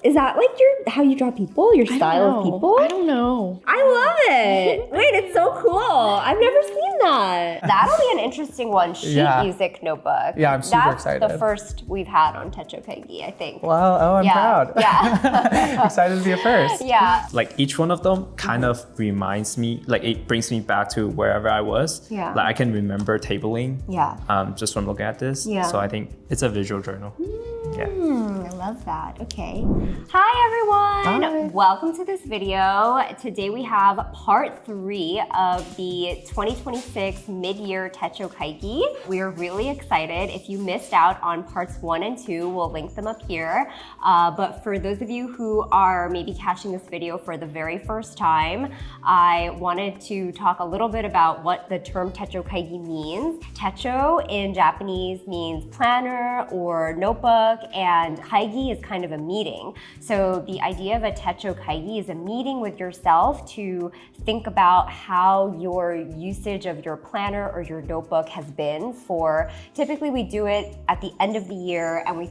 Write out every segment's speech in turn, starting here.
Is that like how you draw people? Your style of people? I don't know. I love it. Wait, it's so cool. I've never seen that. That'll be an interesting one. Sheet music notebook. Yeah, I'm super excited. That's the first we've had on Techo Kaigi, I think. Well, I'm proud. Yeah. Excited to be a first. Yeah. Like each one of them kind of reminds me, like it brings me back to wherever I was. Yeah. Like I can remember tabling. Yeah. Just from looking at this. Yeah. So I think it's a visual journal. Yeah. I love that. Okay. Hi everyone. Hi. Welcome to this video. Today we have part 3 of the 2026 Mid-Year Techo Kaigi. We are really excited. If you missed out on parts 1 and 2, we'll link them up here. But for those of you who are maybe catching this video for the very first time, I wanted to talk a little bit about what the term Techo Kaigi means. Techo in Japanese means planner or notebook, and Kaigi is kind of a meeting. So the idea of a Techo Kaigi is a meeting with yourself to think about how your usage of your planner or your notebook has been for, typically we do it at the end of the year, and we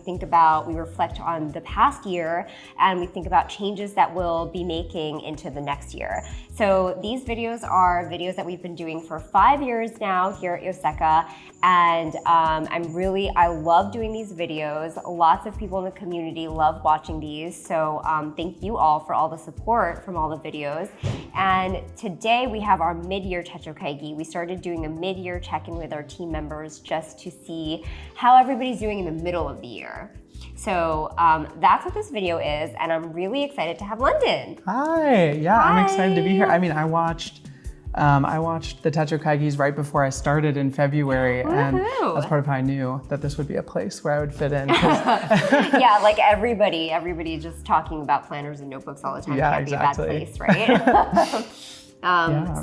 reflect on the past year, and we think about changes that we'll be making into the next year. So these videos are videos that we've been doing for 5 years now here at Yoseka, and I love doing these videos. Lots of people in the community love watching these, so thank you all for all the support from all the videos. And today we have our mid-year Techo Kaigi. We started doing a mid-year check-in with our team members just to see how everybody's doing in the middle of the year. So that's what this video is, and I'm really excited to have London. Hi, yeah, Hi. I'm excited to be here. I mean, I watched the Techo Kaigis right before I started in February, and that's part of how I knew that this would be a place where I would fit in. Yeah, like everybody just talking about planners and notebooks all the time can't be a bad place, right?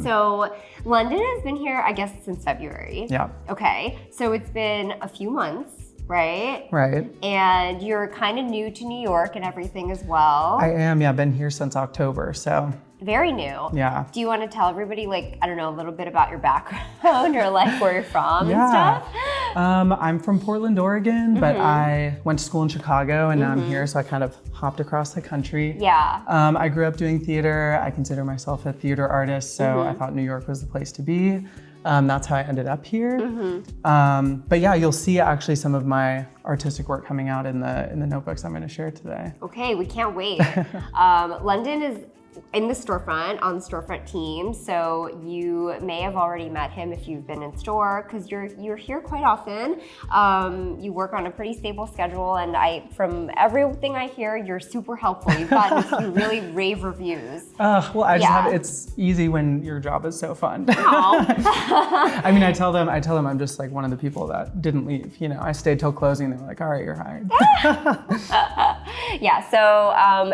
So London has been here, I guess, since February. Yeah. Okay, so it's been a few months, right? Right. And you're kind of new to New York and everything as well. I am, yeah, been here since October, so. Very new. Yeah. Do you want to tell everybody, like, I don't know, a little bit about your background or like where you're from and stuff? I'm from Portland, Oregon, but I went to school in Chicago, and now I'm here, so I kind of hopped across the country. Yeah. I grew up doing theater. I consider myself a theater artist, so I thought New York was the place to be. That's how I ended up here. But yeah, you'll see actually some of my artistic work coming out in the notebooks I'm going to share today. Okay, we can't wait. London is in the storefront, on the storefront team, so you may have already met him if you've been in store, because you're here quite often. You work on a pretty stable schedule, and from everything I hear, you're super helpful. You've gotten some really rave reviews. Well, it's easy when your job is so fun. I mean, I tell them I'm just like one of the people that didn't leave. You know, I stayed till closing. They were like, all right, you're hired. Yeah, so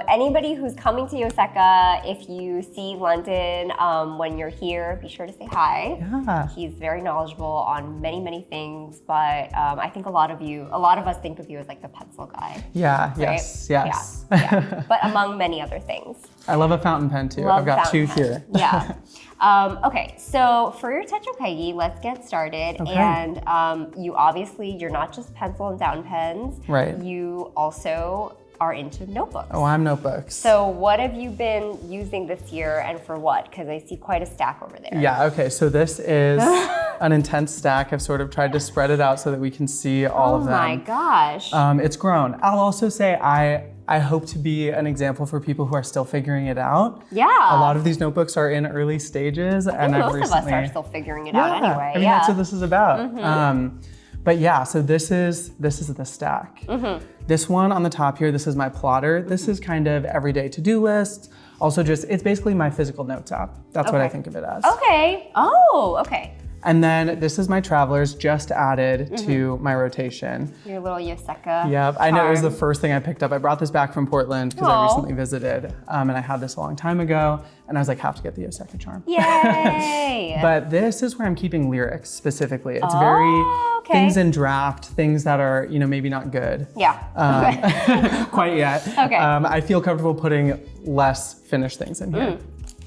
anybody who's coming to Yoseka, if you see London when you're here, be sure to say hi. Yeah. He's very knowledgeable on many, many things, but I think a lot of us think of you as like the pencil guy. Yeah, right? yes. Yeah. But among many other things. I love a fountain pen too. I've got 2 here. Yeah. Okay, so for your Techo Kaigi, let's get started. Okay. And you're not just pencil and fountain pens. Right. You also are into notebooks. Oh, I'm notebooks. So what have you been using this year, and for what? Because I see quite a stack over there. Yeah, okay, so this is an intense stack. I've sort of tried to spread it out so that we can see all of them. Oh my gosh. It's grown. I'll also say I hope to be an example for people who are still figuring it out. Yeah. A lot of these notebooks are in early stages, and most of us are still figuring it out anyway. I mean, that's what this is about. But yeah, so this is the stack. This one on the top here, this is my plotter. This is kind of everyday to-do list. Also it's basically my physical notes app. That's what I think of it as. Okay. Oh, okay. And then this is my travelers, just added to my rotation. Your little Yoseka. Yep, I know, it was the first thing I picked up. I brought this back from Portland because I recently visited, and I had this a long time ago, and I was like, have to get the Yoseka charm. Yay! But this is where I'm keeping lyrics specifically. It's very things in draft, things that are, maybe not good. Yeah. Quite yet. Okay. I feel comfortable putting less finished things in here.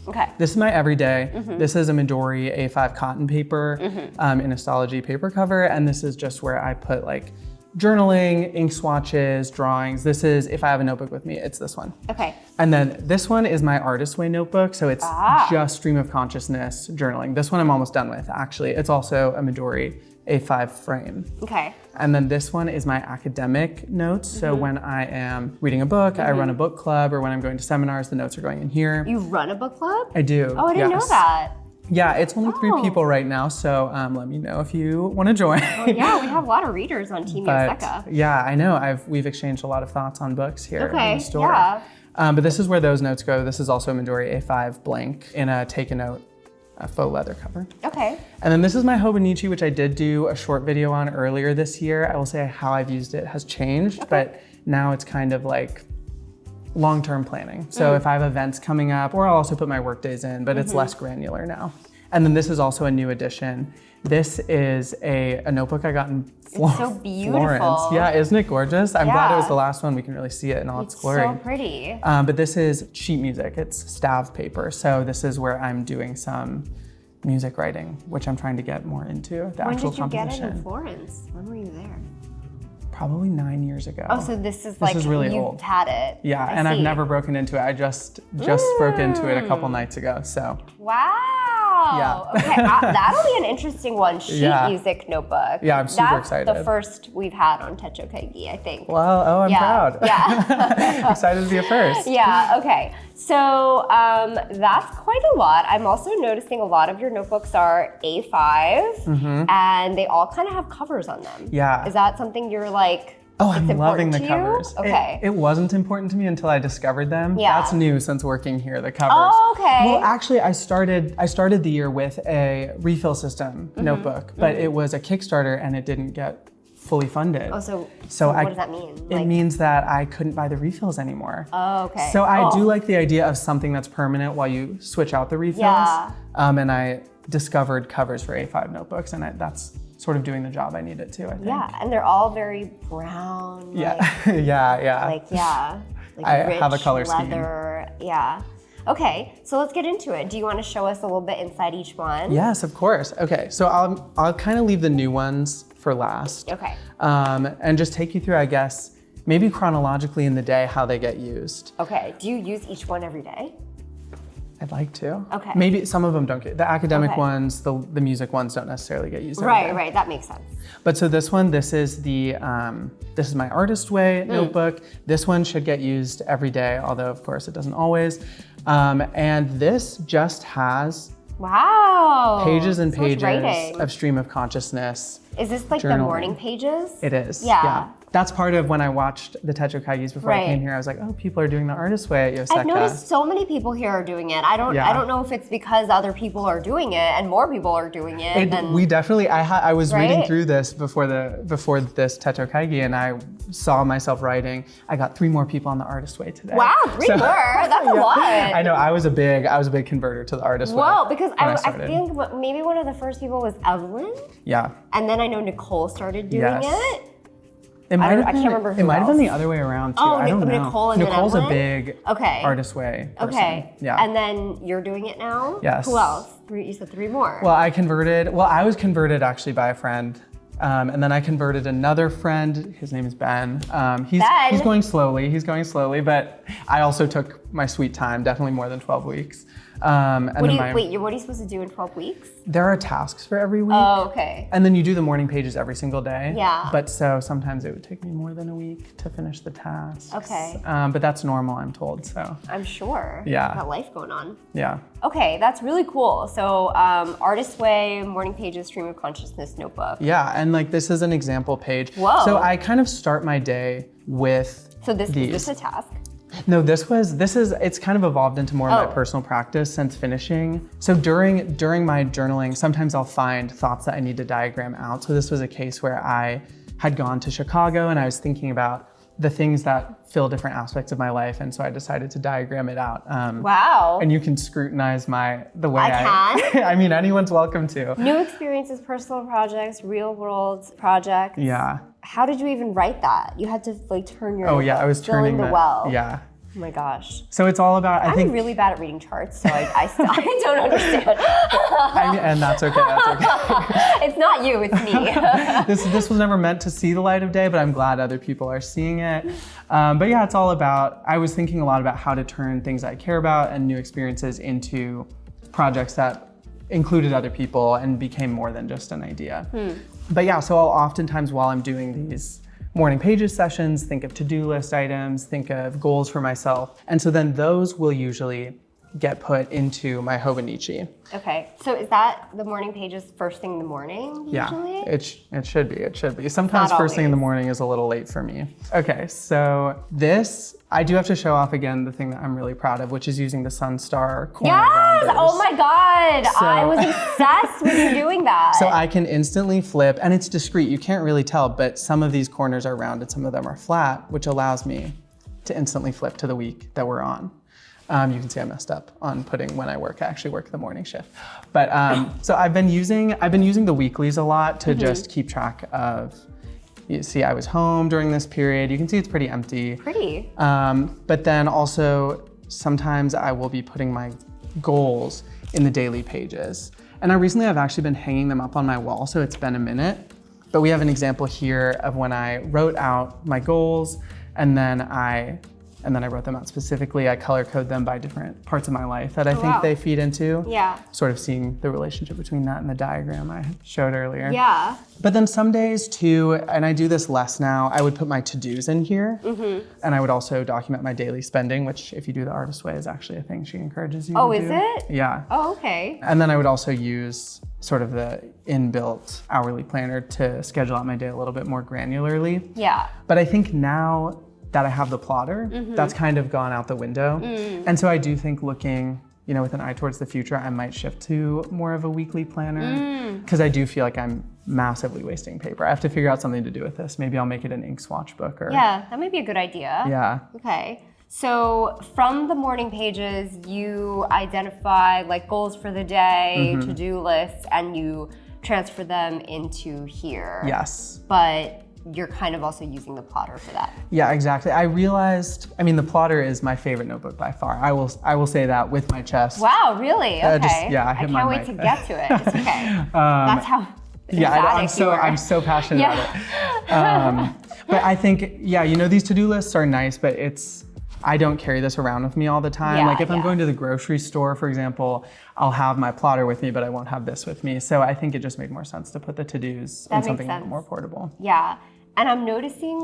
Okay. This is my everyday. This is a Midori A5 cotton paper in Astrology paper cover, and this is just where I put like journaling, ink swatches, drawings. This is, if I have a notebook with me, it's this one. Okay. And then this one is my Artist Way notebook. So it's just stream of consciousness journaling. This one I'm almost done with, actually. It's also a Midori A5 frame. Okay. And then this one is my academic notes. So when I am reading a book, I run a book club, or when I'm going to seminars, the notes are going in here. You run a book club? I do. Oh, I didn't know that. Yeah, it's only 3 people right now, so let me know if you want to join. Oh, yeah, we have a lot of readers on Team Yoseka. Yeah, I know. We've exchanged a lot of thoughts on books here in the store. Yeah. But this is where those notes go. This is also a Midori A5 blank in a Take a Note faux leather cover. Okay. And then this is my Hobonichi, which I did do a short video on earlier this year. I will say how I've used it has changed, but now it's kind of like long-term planning. So if I have events coming up, or I'll also put my work days in, but it's less granular now. And then this is also a new addition. This is a notebook I got in It's so beautiful. Florence. Yeah, isn't it gorgeous? I'm glad it was the last one. We can really see it in all its glory. So pretty. But this is sheet music. It's stav paper. So this is where I'm doing some music writing, which I'm trying to get more into, the actual composition. When did you get it in Florence? When were you there? Probably 9 years ago. Oh, so this is like really you've old. had it. Yeah, I and I've see. never broken into it. I just broke into it a couple nights ago. So Wow. Yeah. Okay, that'll be an interesting one. Sheet music notebook. Yeah, I'm super excited. That's the first we've had on Techo Kaigi, I think. Well, I'm proud. Yeah. Excited to be a first. Yeah, okay. So that's quite a lot. I'm also noticing a lot of your notebooks are A5 and they all kind of have covers on them. Yeah. Is that something you're like, Oh, it's I'm loving the important to you? covers. Okay. It wasn't important to me until I discovered them. Yeah. That's new since working here, the covers. Oh, okay. Well, actually, I started the year with a refill system notebook, but it was a Kickstarter and it didn't get fully funded. Oh, so what does that mean? It means that I couldn't buy the refills anymore. Oh, okay. So I do like the idea of something that's permanent while you switch out the refills. Yeah. And I discovered covers for A5 notebooks, and that's sort of doing the job I need it to, I think. Yeah, and they're all very brown. Yeah, Like, yeah. Like I rich have a color scheme. leather. Yeah. Okay, so let's get into it. Do you want to show us a little bit inside each one? Yes, of course. Okay, so I'll kind of leave the new ones for last. Okay. And just take you through, I guess, maybe chronologically in the day how they get used. Okay. Do you use each one every day? I'd like to. Okay. Maybe some of them don't get, the academic ones, the music ones don't necessarily get used every day. Right, that makes sense. But so this one, this is my Artist Way notebook. This one should get used every day, although of course it doesn't always. And this just has pages and so much pages writing. of stream of consciousness. Is this like the journaling. morning pages? It is. Yeah. That's part of when I watched the Techo Kaigis before I came here. I was like, oh, people are doing the Artist Way at Yoseka. I've noticed so many people here are doing it. I don't know if it's because other people are doing it and more people are doing it. We definitely. I was reading Right? through this before this Techo Kaigi, and I saw myself writing. I got 3 more people on the Artist Way today. Wow, 3 more. That's a lot. I know. I was a big converter to the Artist Way. Whoa, because I started. think maybe one of the first people was Evelyn, Yeah. and then I know Nicole started doing it. It might have I been, can't remember who It might have been else. the other way around too. Oh, I don't know. Nicole and then Nicole's a Evelyn? big Okay. Artist Way person. Okay. Yeah. And then you're doing it now? Yes. Who else? You said 3 more. Well, I was converted actually by a friend. And then I converted another friend. His name is Ben. He's going slowly, but I also took my sweet time, definitely more than 12 weeks. What are you supposed to do in 12 weeks? There are tasks for every week. Oh, okay. And then you do the morning pages every single day. Yeah. But so sometimes it would take me more than a week to finish the tasks. Okay. But that's normal, I'm told, so. I'm sure. Yeah. Got life going on. Yeah. Okay, that's really cool. So Artist Way, Morning Pages, Stream of Consciousness notebook. Yeah, and like this is an example page. Whoa. So I kind of start my day with So is these. this a task? No, it's kind of evolved into more of my personal practice since finishing. So during my journaling, sometimes I'll find thoughts that I need to diagram out. So this was a case where I had gone to Chicago and I was thinking about the things that fill different aspects of my life. And so I decided to diagram it out. Wow. And you can scrutinize the way I can? I mean, anyone's welcome to. New experiences, personal projects, real world projects. Yeah. How did you even write that? You had to like turn your Oh yeah, I was fill in turning the well. Yeah. Oh my gosh. So it's all about, I'm really bad at reading charts, so I don't understand. and that's okay, that's okay. It's not you, it's me. This was never meant to see the light of day, but I'm glad other people are seeing it. But yeah, it's all about, I was thinking a lot about how to turn things I care about and new experiences into projects that included other people and became more than just an idea. But yeah, so I'll oftentimes while I'm doing these morning pages sessions, think of to-do list items, think of goals for myself. And so then those will usually get put into my Hobonichi. Okay, so is that the morning pages first thing in the morning usually? Yeah, it should be. Sometimes first thing in the morning is a little late for me. Okay, so this, I do have to show off again the thing that I'm really proud of, which is using the Sunstar corner rounders. Oh my God, So, I was obsessed with you doing that. So I can instantly flip, and it's discrete, you can't really tell, but some of these corners are rounded, some of them are flat, which allows me to instantly flip to the week that we're on. You can see I messed up on putting when I actually work the morning shift. But so I've been using the weeklies a lot to just keep track of, you see I was home during this period. You can see it's pretty empty. Pretty. But then also sometimes I will be putting my goals in the daily pages. And I've actually been hanging them up on my wall, so it's been a minute. But we have an example here of when I wrote out my goals and then I wrote them out specifically. I color code them by different parts of my life that I think they feed into. Yeah. Sort of seeing the relationship between that and the diagram I showed earlier. Yeah. But then some days too, and I do this less now, I would put my to-dos in here. And I would also document my daily spending, which if you do the artist way is actually a thing she encourages you to do. Oh, is it? Yeah. Oh, okay. And then I would also use sort of the inbuilt hourly planner to schedule out my day a little bit more granularly. Yeah. But I think now that I have the plotter, that's kind of gone out the window. And so I do think looking, with an eye towards the future, I might shift to more of a weekly planner because I do feel like I'm massively wasting paper. I have to figure out something to do with this. Maybe I'll make it an ink swatch book or. Yeah, that might be a good idea. Yeah. Okay. So from the morning pages, you identify like goals for the day, to-do lists, and you transfer them into here. Yes. But you're kind of also using the plotter for that. Yeah, exactly. I realized, the plotter is my favorite notebook by far. I will say that with my chest. Wow, really? Okay. I can't wait to get to it. It's okay. That's how. I'm so passionate about it. But I think, these to-do lists are nice, but I don't carry this around with me all the time. Like if I'm going to the grocery store, for example, I'll have my plotter with me, but I won't have this with me. So I think it just made more sense to put the to-dos in something a little more portable. Yeah, and I'm noticing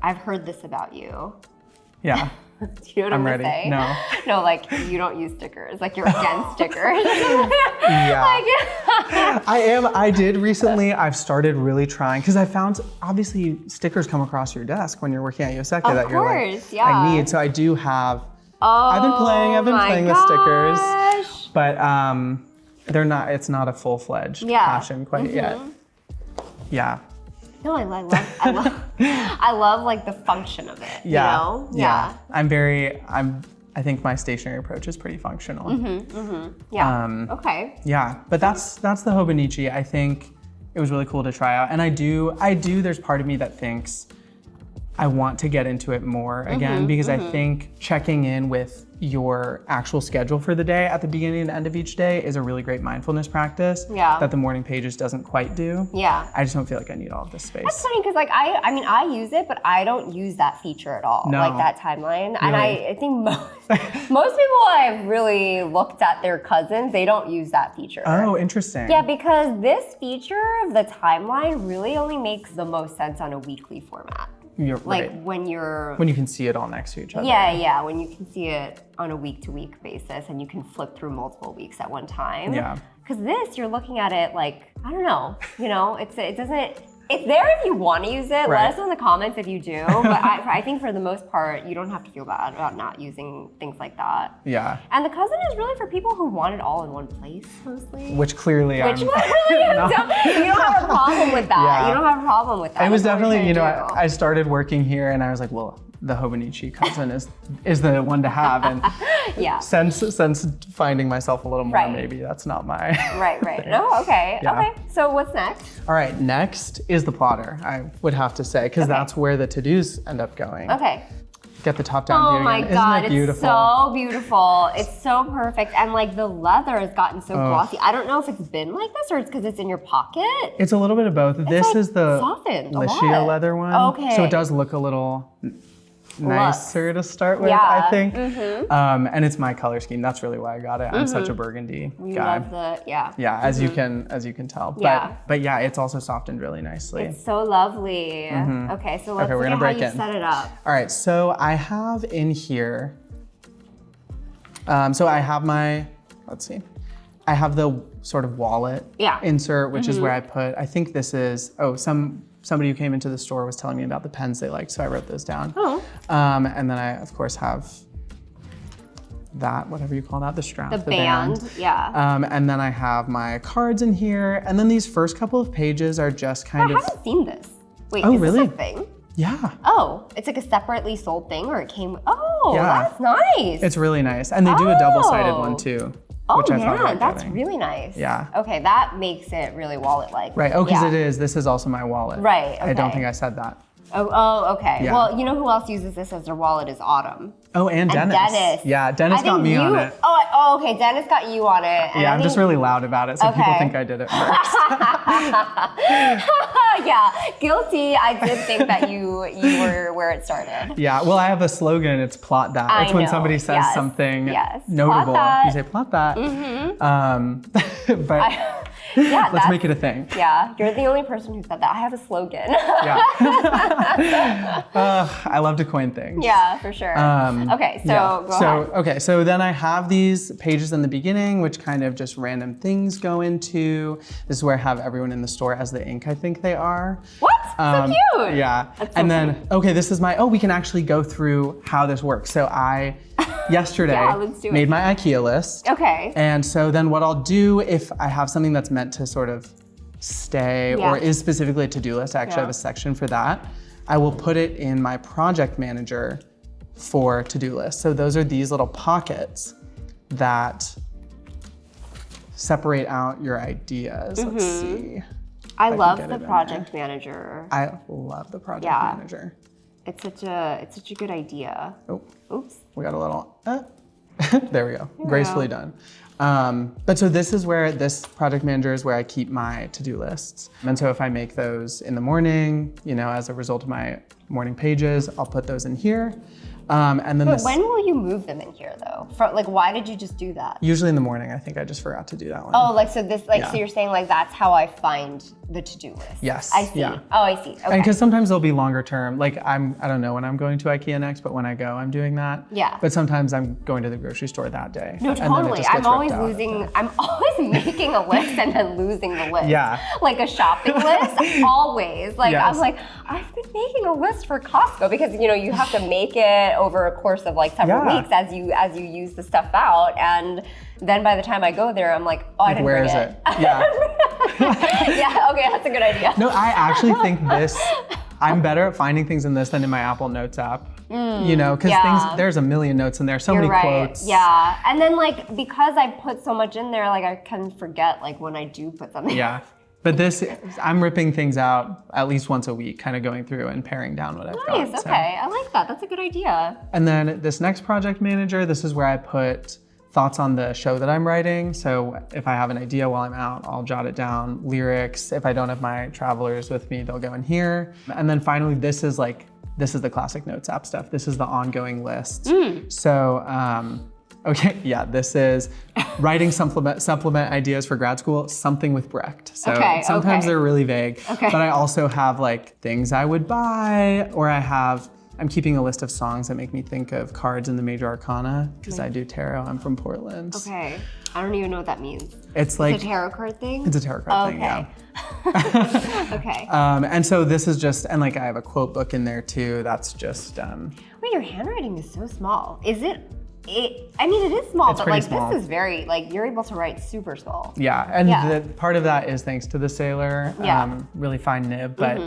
I've heard this about you. Yeah. Do you know what I'm ready. Say? No. No, you don't use stickers. You're against stickers. Yeah. I did recently. I've started really trying because I found obviously stickers come across your desk when you're working at Yoseka that you're I need. So I do have. I've been playing with stickers, but they're not. It's not a full-fledged passion quite yet. Yeah. No, I love the function of it. Yeah. You know? Yeah. I think my stationary approach is pretty functional. Yeah. Okay. Yeah, but that's the Hobonichi. I think it was really cool to try out, and I do. There's part of me that thinks I want to get into it more again because I think checking in with your actual schedule for the day at the beginning and end of each day is a really great mindfulness practice that the morning pages doesn't quite do. Yeah. I just don't feel like I need all of this space. That's funny because I use it, but I don't use that feature at all. No. That timeline. Really? And I think most people I've really looked at their cousins, they don't use that feature. Oh, interesting. Yeah, because this feature of the timeline really only makes the most sense on a weekly format. You're right. When you can see it all next to each other. Yeah, when you can see it on a week-to-week basis and you can flip through multiple weeks at one time. Yeah. Because this, you're looking at it I don't know, it's there if you want to use it. Let us know in the comments if you do. But I think for the most part, you don't have to feel bad about not using things like that. Yeah. And the cousin is really for people who want it all in one place, mostly. Which clearly you don't have a problem with that. Yeah. You don't have a problem with that. It was definitely, I started working here and I was like, well, the Hobonichi cousin is the one to have. And since finding myself a little more, maybe that's not my. Right. No, okay. Yeah. Okay. So what's next? All right, next is the plotter, I would have to say, because that's where the to-dos end up going. Okay. get the top down Oh view my again. God, Isn't it beautiful? it's so beautiful. It's so perfect. And like the leather has gotten so glossy. I don't know if it's been like this or it's because it's in your pocket. It's a little bit of both. This like is the softened a Lichia lot. leather one. Okay. So it does look a little nicer to start with, Yeah. I think. And it's my color scheme. That's really why I got it. I'm such a burgundy You guy. love the, yeah. Yeah, as you can tell. Yeah. But yeah, it's also softened really nicely. It's so lovely. Okay, so let's Okay, we're see gonna how break you in. set it up. All right, so I have in here, so I have my, let's see, I have the sort of wallet insert, which is where I put, I think this is, somebody who came into the store was telling me about the pens they liked, so I wrote those down. Oh. And then I, of course, have that, whatever you call that, the strap, The band, yeah. and then I have my cards in here, and then these first couple of pages are just kind I of, haven't seen this. Wait, Oh, is really? this a thing? yeah. Oh, it's like a separately sold thing or it came, oh, Yeah. that's nice. It's really nice. And they do a double-sided one too, Oh which I thought man, about that's getting. really nice. Yeah. Okay, that makes it really wallet-like. Right, oh, because Yeah. it is. This is also my wallet. Right, I don't okay. think I said that. Oh, okay. Yeah. Well, you know who else uses this as their wallet is Autumn. Oh, and Dennis. Dennis. Yeah, Dennis I got think me you, on it. Oh, okay, Dennis got you on it. And Yeah, I I'm just think- really loud about it, so people Okay. think I did it first. Yeah, guilty. I did think that you were where it started. Yeah, well, I have a slogan. It's plot that. I It's when know, somebody says yes, something yes. notable. Plot that. You say plot that. But Yeah, let's make it a thing. Yeah, you're the only person who said that. I have a slogan. Yeah. I love to coin things. Yeah, for sure. Okay, so Yeah. go ahead. Okay, so then I have these pages in the beginning, which kind of just random things go into. This is where I have everyone in the store as the ink I think they are. What? So cute. Yeah. That's so And then, okay, this is my, we can actually go through how this works. So I, yesterday, Yeah, let's do it. made my IKEA list. Okay. And so then what I'll do if I have something that's meant to sort of stay Yeah. or is specifically a to-do list, I actually have a section for that. I will put it in my project manager for to-do lists. So those are these little pockets that separate out your ideas. Let's see. I can love get the it in project manager. I love the project Yeah. manager. It's such a good idea. Oh, Oops. we got a little, there we go, gracefully done. But so this is where, this project manager is where I keep my to-do lists. And so if I make those in the morning, you know, as a result of my morning pages, I'll put those in here. And then But this, when will you move them in here though? Like, why did you just do that? usually in the morning, I think I just forgot to do that one. Oh, like so this, like Yeah. so you're saying like that's how I find the to-do list. Yes, I see. yeah. Oh, I see. Okay. And because sometimes they'll be longer term. Like I don't know when I'm going to IKEA next, but when I go, I'm doing that. Yeah. But sometimes I'm going to the grocery store that day. No, and then it totally. just gets I'm always ripped out. losing. I'm always making a list and then losing the list. Yeah. Like a shopping list. Always. Like Yes. I'm like I've been making a list for Costco because you know you have to make it over a course of like several Yeah. weeks as you use the stuff out, and then by the time I go there, I'm like, oh, I didn't Where bring is it. it? Yeah. Yeah. Okay, that's a good idea. No, I actually think I'm better at finding things in this than in my Apple Notes app. You know, because yeah. there's a million notes in there, so You're many right. quotes. Yeah. And then like because I put so much in there, like I can forget like when I do put something. Yeah. But I'm ripping things out at least once a week, kind of going through and paring down what I've got. Nice. so. Okay. I like that. That's a good idea. And then this next project manager, this is where I put thoughts on the show that I'm writing. So if I have an idea while I'm out, I'll jot it down. Lyrics, if I don't have my travelers with me, they'll go in here. And then finally, this is the classic Notes app stuff. This is the ongoing list. So, okay, yeah, this is writing supplement ideas for grad school, something with Brecht. So Okay, sometimes okay. they're really vague, Okay. but I also have like things I would buy, or I'm keeping a list of songs that make me think of cards in the major arcana, because I do tarot, I'm from Portland. Okay. I don't even know what that means. It's like, It's a tarot card thing? it's a tarot card thing, yeah. Okay. And so this is just, and like I have a quote book in there too, that's just, Wait, your handwriting is so small. Is it? I mean, it is small, It's but pretty like small. this is very, like you're able to write super small. yeah. And Yeah. the part of that is thanks to the sailor, Yeah. really fine nib, but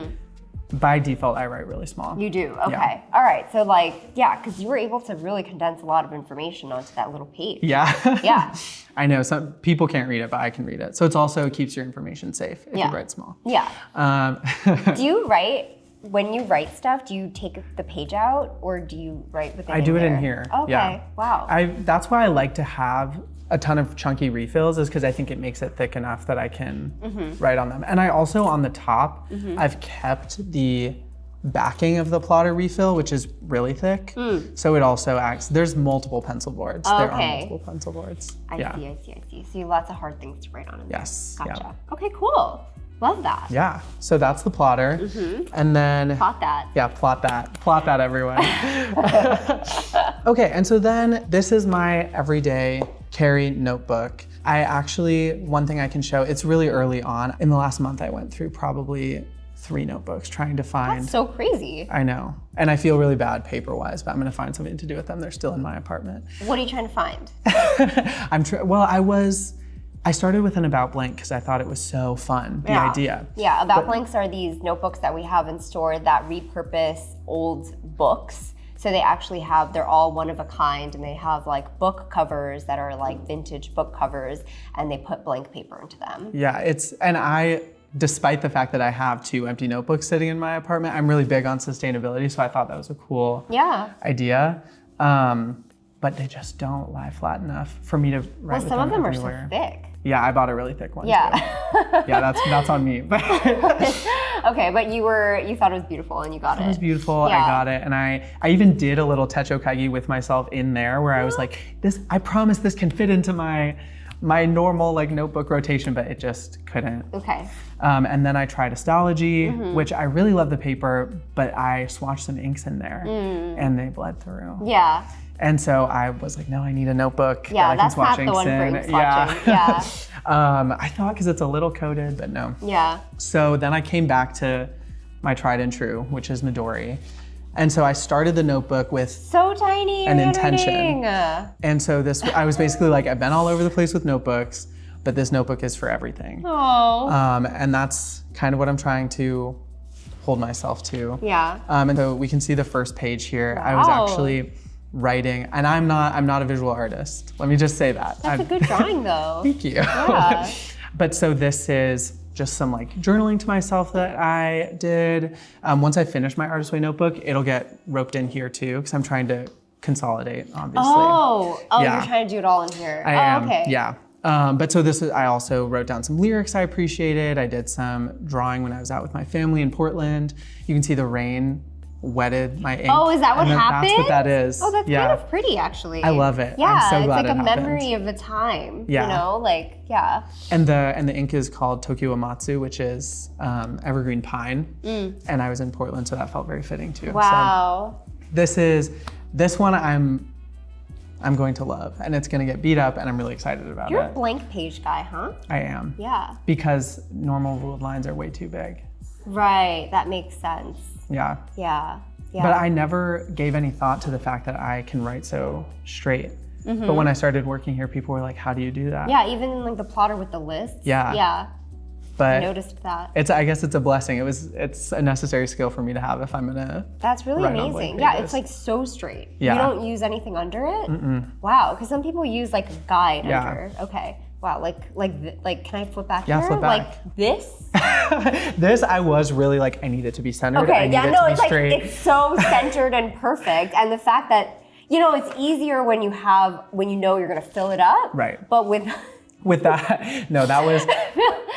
by default, I write really small. You do, okay. Yeah. All right, so like, yeah, because you were able to really condense a lot of information onto that little page. Yeah. Yeah. I know some people can't read it, but I can read it. So it's also keeps your information safe if Yeah. you write small. Yeah. Do you write when you write stuff, do you take the page out or do you write with it I do it there? in here. Okay, Yeah. wow. That's why I like to have a ton of chunky refills, is because I think it makes it thick enough that I can write on them. And I also, on the top, I've kept the backing of the plotter refill, which is really thick. So it also acts, there's multiple pencil boards. There are multiple pencil boards. I see. So you have lots of hard things to write on. Yes. Gotcha. Yeah. Okay, cool. Love that. Yeah, so that's the plotter. And then Plot that. Yeah, plot that, everyone. Okay, and so then this is my everyday carry notebook. I actually, one thing I can show, it's really early on. In the last month, I went through probably 3 notebooks trying to find. That's so crazy. I know, and I feel really bad paper-wise, but I'm gonna find something to do with them. They're still in my apartment. What are you trying to find? I started with an about blank because I thought it was so fun, the idea. Yeah, about blanks are these notebooks that we have in store that repurpose old books. So they actually have, they're all one of a kind, and they have like book covers that are like vintage book covers, and they put blank paper into them. Yeah, despite the fact that I have 2 empty notebooks sitting in my apartment, I'm really big on sustainability, so I thought that was a cool idea. But they just don't lie flat enough for me to write with some of them everywhere. are so thick. Yeah, I bought a really thick one too. Yeah, that's on me. Okay, but you thought it was beautiful and you got it. It was beautiful, I got it. And I even did a little Techo Kaigi with myself in there where I was like, I promise this can fit into my normal like notebook rotation, but it just couldn't. Okay. And then I tried Astrology, which I really love the paper, but I swatched some inks in there and they bled through. Yeah. And so I was like, no, I need a notebook that I can that's swatch not the inks one for in. ink swatching. Yeah. I thought because it's a little coated, but no. Yeah. So then I came back to my tried and true, which is Midori. And so I started the notebook with so tiny an intention. And so I was basically like, I've been all over the place with notebooks, but this notebook is for everything. Oh. And that's kind of what I'm trying to hold myself to. Yeah. And so we can see the first page here. Wow. I was actually writing, and I'm not a visual artist. Let me just say that. That's a good drawing though. Thank you. Yeah. But so this is just some like journaling to myself that I did. Once I finish my Artist Way notebook, it'll get roped in here too, because I'm trying to consolidate, obviously. Oh, Yeah. You're trying to do it all in here. I am, Okay. yeah. But so I also wrote down some lyrics I appreciated. I did some drawing when I was out with my family in Portland. You can see the rain wetted my ink. Oh, is that what happened? That's what that is. Oh, that's kind of pretty, actually. I love it. Yeah, I'm so it's glad like it a happened. memory of a time. Yeah. You know, like, yeah. And the ink is called Tokyo Amatsu, which is evergreen pine. And I was in Portland, so that felt very fitting too. Wow. So this one I'm going to love, and it's going to get beat up, and I'm really excited about You're it. a blank page guy, huh? I am. Yeah. Because normal ruled lines are way too big. Right, that makes sense. Yeah. Yeah. Yeah. But I never gave any thought to the fact that I can write so straight. But when I started working here, people were like, how do you do that? Yeah, even in like the plotter with the lists. Yeah. Yeah. But I noticed that. I guess it's a blessing. It's a necessary skill for me to have if I'm gonna. That's really write on blank blank Yeah, pages. it's like so straight. Yeah. You don't use anything under it? Wow, because some people use like a guide under. Okay. Wow, like can I flip back Yeah, here? flip back. Like this? This I was really like, I need it to be centered. I Okay, need yeah, it no, to be it's like straight. it's so centered and perfect. And the fact that, you know, it's easier when you know you're gonna fill it up. Right. But with that, no, that was.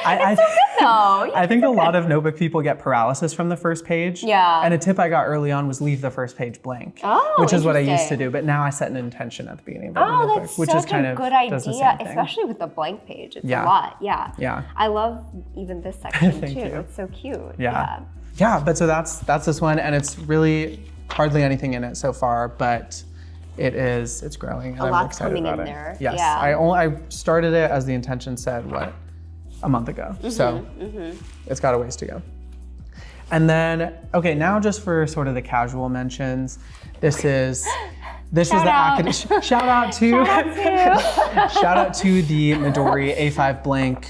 I think a lot of notebook people get paralysis from the first page. Yeah. And a tip I got early on was leave the first page blank. Oh, which is what I used to interesting. do. But now I set an intention at the beginning of every Oh, notebook, that's which such is kind a of good does the idea, same thing. especially with the blank page. It's Yeah. a lot, yeah. Yeah. I love even this section Thank too. you. It's so cute. Yeah. Yeah, but so that's this one, and it's really hardly anything in it so far, but it's growing, and I'm lot's excited coming about in it. there. Yes, Yeah. I started it as the intention said, a month ago. So it's got a ways to go. And then, okay, now just for sort of the casual mentions, this was Shout out. shout out to shout out to the Midori A5 blank.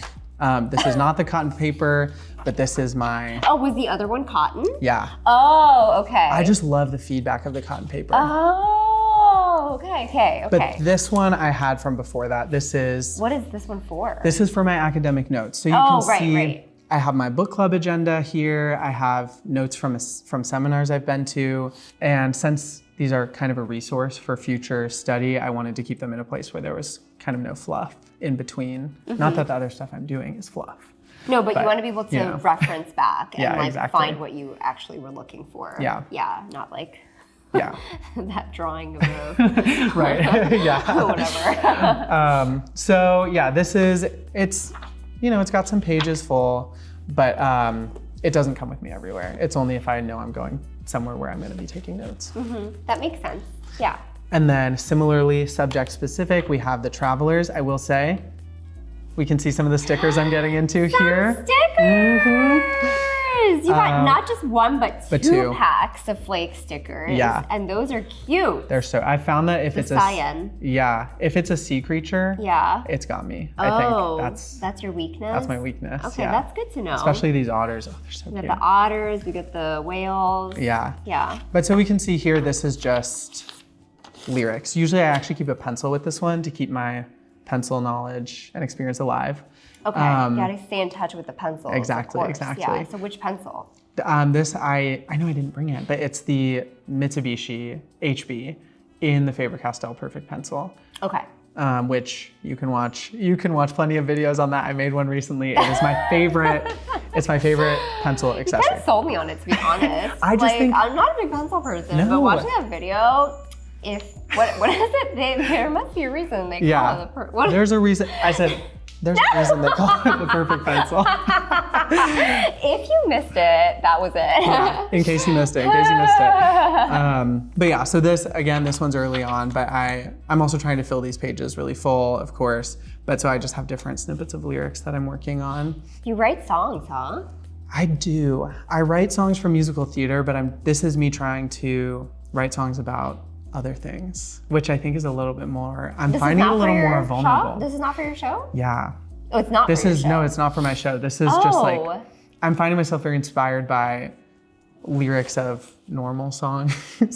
This is not the cotton paper, but this is my Oh, was the other one cotton? yeah. Oh, okay. I just love the feedback of the cotton paper. Oh, okay. But this one I had from before that. What is this one for? This is for my academic notes. So you Oh, can right, see right. I have my book club agenda here. I have notes from seminars I've been to. And since these are kind of a resource for future study, I wanted to keep them in a place where there was kind of no fluff in between. Not that the other stuff I'm doing is fluff. No, but you want to be able to reference back and like exactly. find what you actually were looking for. Yeah. Yeah, not like that drawing of the right. Yeah. whatever. So yeah, it's got some pages full, but it doesn't come with me everywhere. It's only if I know I'm going somewhere where I'm going to be taking notes. That makes sense. Yeah. And then similarly, subject specific, we have the travelers. I will say, we can see some of the stickers I'm getting into here. Stickers! You got not just one, but two packs of flake stickers. Yeah. And those are cute. I found that if it's cyan. if it's a sea creature, it's got me. I think that's your weakness? That's my weakness. Okay, that's good to know. Especially these otters. Oh, they're so cute. We got the otters, we got the whales. Yeah. Yeah. But so we can see here, this is just lyrics. Usually I actually keep a pencil with this one to keep my pencil knowledge and experience alive. Okay, you gotta stay in touch with the pencils. Exactly. Yeah, so which pencil? This, I know I didn't bring it, but it's the Mitsubishi HB in the Faber-Castell Perfect Pencil. Okay. Which you can watch plenty of videos on that. I made one recently. It is my favorite. It's my favorite pencil accessory. You kind of sold me on it, to be honest. I just think I'm not a big pencil person, but watching that video, what is it? There must be a reason they call it There's a reason. I said there's a reason they call it the perfect pencil. If you missed it, that was it. Yeah, in case you missed it. But yeah, so this one's early on, but I'm also trying to fill these pages really full, of course. But so I just have different snippets of lyrics that I'm working on. You write songs, huh? I do. I write songs for musical theater, but this is me trying to write songs about other things, which I think is a little bit more, I'm finding it a little more vulnerable. This is not for your show? Yeah. Oh, it's not for your show? No, it's not for my show. This is just like, I'm finding myself very inspired by lyrics of normal songs, which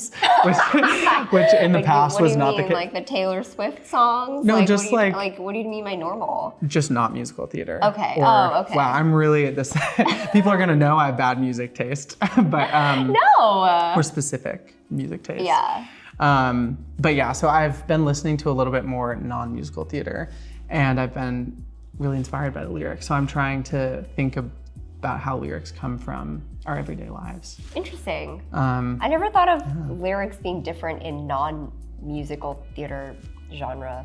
in the past was not the case. Like the Taylor Swift songs? No, like, just what do you mean by normal? Just not musical theater. Okay. Okay. Wow, I'm really this. People are gonna know I have bad music taste, but or specific music taste. Yeah. But yeah, so I've been listening to a little bit more non-musical theater, and I've been really inspired by the lyrics. So I'm trying to think about how lyrics come from our everyday lives. Interesting. I never thought of lyrics being different in non-musical theater genre.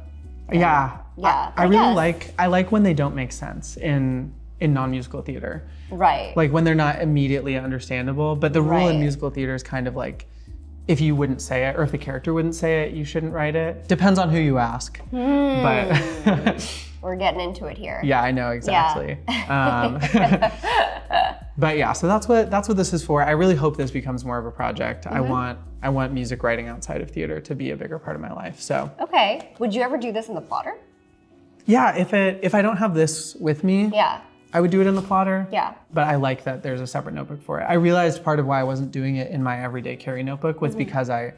Yeah. I really guess. I like when they don't make sense in non-musical theater. Right. Like when they're not immediately understandable, but the rule in musical theater is kind of like, if you wouldn't say it or if the character wouldn't say it, you shouldn't write it. Depends on who you ask. But we're getting into it here. Yeah, I know, exactly. But yeah, so that's what this is for. I really hope this becomes more of a project. I want music writing outside of theater to be a bigger part of my life. So okay. Would you ever do this in the plotter? Yeah, if I don't have this with me, I would do it in the plotter. Yeah. But I like that there's a separate notebook for it. I realized part of why I wasn't doing it in my everyday carry notebook was because I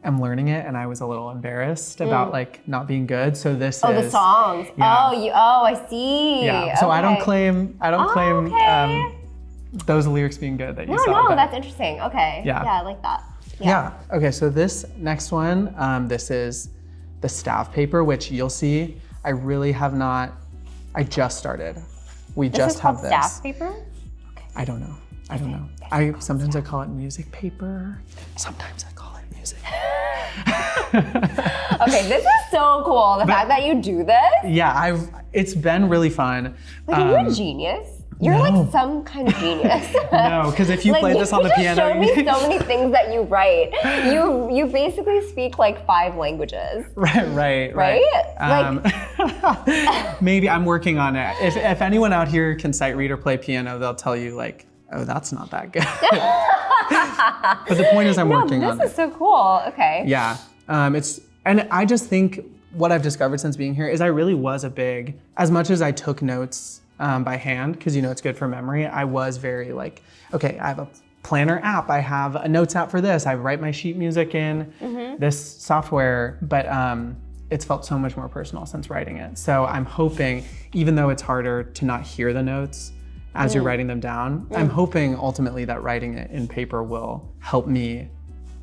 am learning it and I was a little embarrassed about like not being good. So this is the songs. Yeah. I see. Yeah. So I don't claim those lyrics being good that you saw. No, that's interesting. Okay. Yeah, I like that. Yeah. Okay, so this next one, this is the staff paper, which you'll see I really have not, I just started. This just have called this. Staff paper? Okay. I don't know. Sometimes I call it music paper. Sometimes I call it music. Okay, this is so cool. The fact that you do this. Yeah, it's been really fun. Like, are you a genius? You're like some kind of genius. No, because if you play this on the piano, you just showed me so many things that you write. You basically speak like 5 languages. Right? Maybe I'm working on it. If anyone out here can sight read or play piano, they'll tell you like, oh, that's not that good. But the point is I'm working on it. This is so cool. Okay. Yeah. And I just think what I've discovered since being here is I really was as much as I took notes by hand, because it's good for memory, I was very like, okay, I have a planner app, I have a notes app for this, I write my sheet music in this software, but it's felt so much more personal since writing it. So I'm hoping, even though it's harder to not hear the notes, as you're writing them down. I'm hoping ultimately that writing it in paper will help me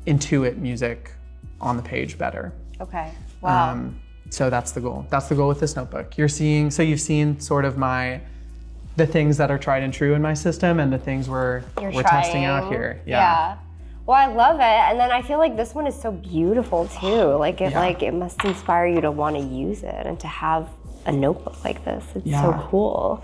intuit music on the page better. Okay, wow. So that's the goal. That's the goal with this notebook. You've seen sort of the things that are tried and true in my system and the things we're testing out here. Yeah. Well, I love it. And then I feel like this one is so beautiful too. Like it must inspire you to want to use it and to have a notebook like this. It's so cool.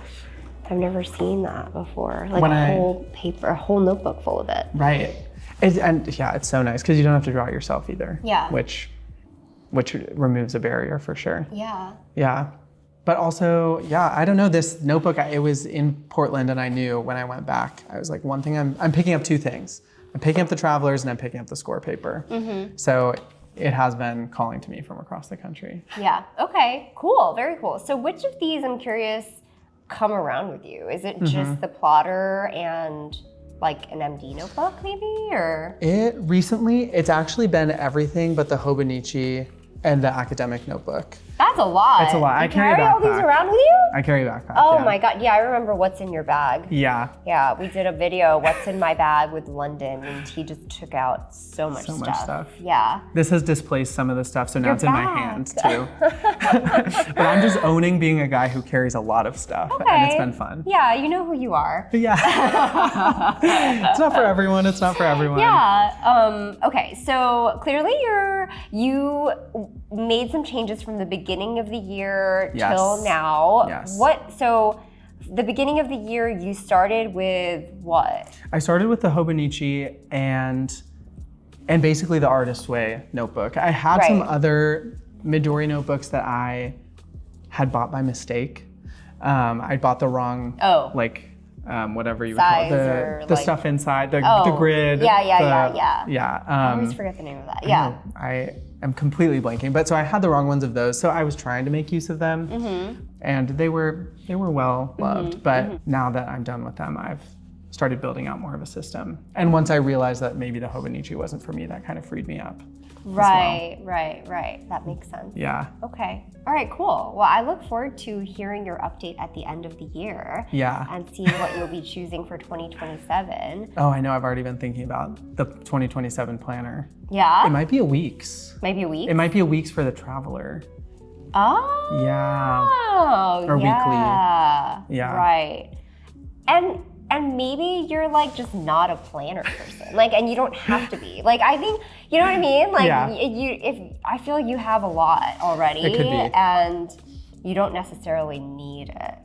I've never seen that before. Like a whole notebook full of it. Right. It's so nice because you don't have to draw it yourself either. Yeah. Which removes a barrier for sure. Yeah. Yeah. But also, I don't know, this notebook, it was in Portland and I knew when I went back, I was like, one thing, I'm picking up two things. I'm picking up the travelers and I'm picking up the score paper. So it has been calling to me from across the country. Yeah, okay, cool, very cool. So which of these, I'm curious, come around with you? Is it just the plotter and like an MD notebook maybe, or? It's actually been everything but the Hobonichi and the academic notebook. That's a lot. It's a lot. You carry all these around with you? I carry a backpack. Oh my God, yeah, I remember What's in Your Bag. Yeah. Yeah, we did a video, What's in My Bag with London, and he just took out so much stuff. Yeah. This has displaced some of the stuff, so now it's in my hands too. But I'm just owning being a guy who carries a lot of stuff, and it's been fun. Yeah, you know who you are. Yeah. It's not for everyone, Yeah, okay, so clearly you made some changes from the beginning of the year till now. Yes. So the beginning of the year, you started with what? I started with the Hobonichi and basically the Artist Way notebook. I had some other Midori notebooks that I had bought by mistake. I bought the wrong, whatever you would call it, the stuff inside, the grid. Yeah. I always forget the name of that. Yeah. I am completely blanking, but so I had the wrong ones of those. So I was trying to make use of them, and they were well loved. But now that I'm done with them, I've started building out more of a system. And once I realized that maybe the Hobonichi wasn't for me, that kind of freed me up. Right. That makes sense. Yeah. Okay. All right, cool. Well, I look forward to hearing your update at the end of the year. Yeah. And seeing what you'll be choosing for 2027. Oh, I know. I've already been thinking about the 2027 planner. Yeah? It might be a week's. Maybe a week? It might be a week's for the traveler. Oh. Yeah. Or weekly. Yeah. Right. And maybe you're like just not a planner person, and you don't have to be. I think, you know what I mean? I feel like you have a lot already, it could be. And you don't necessarily need it.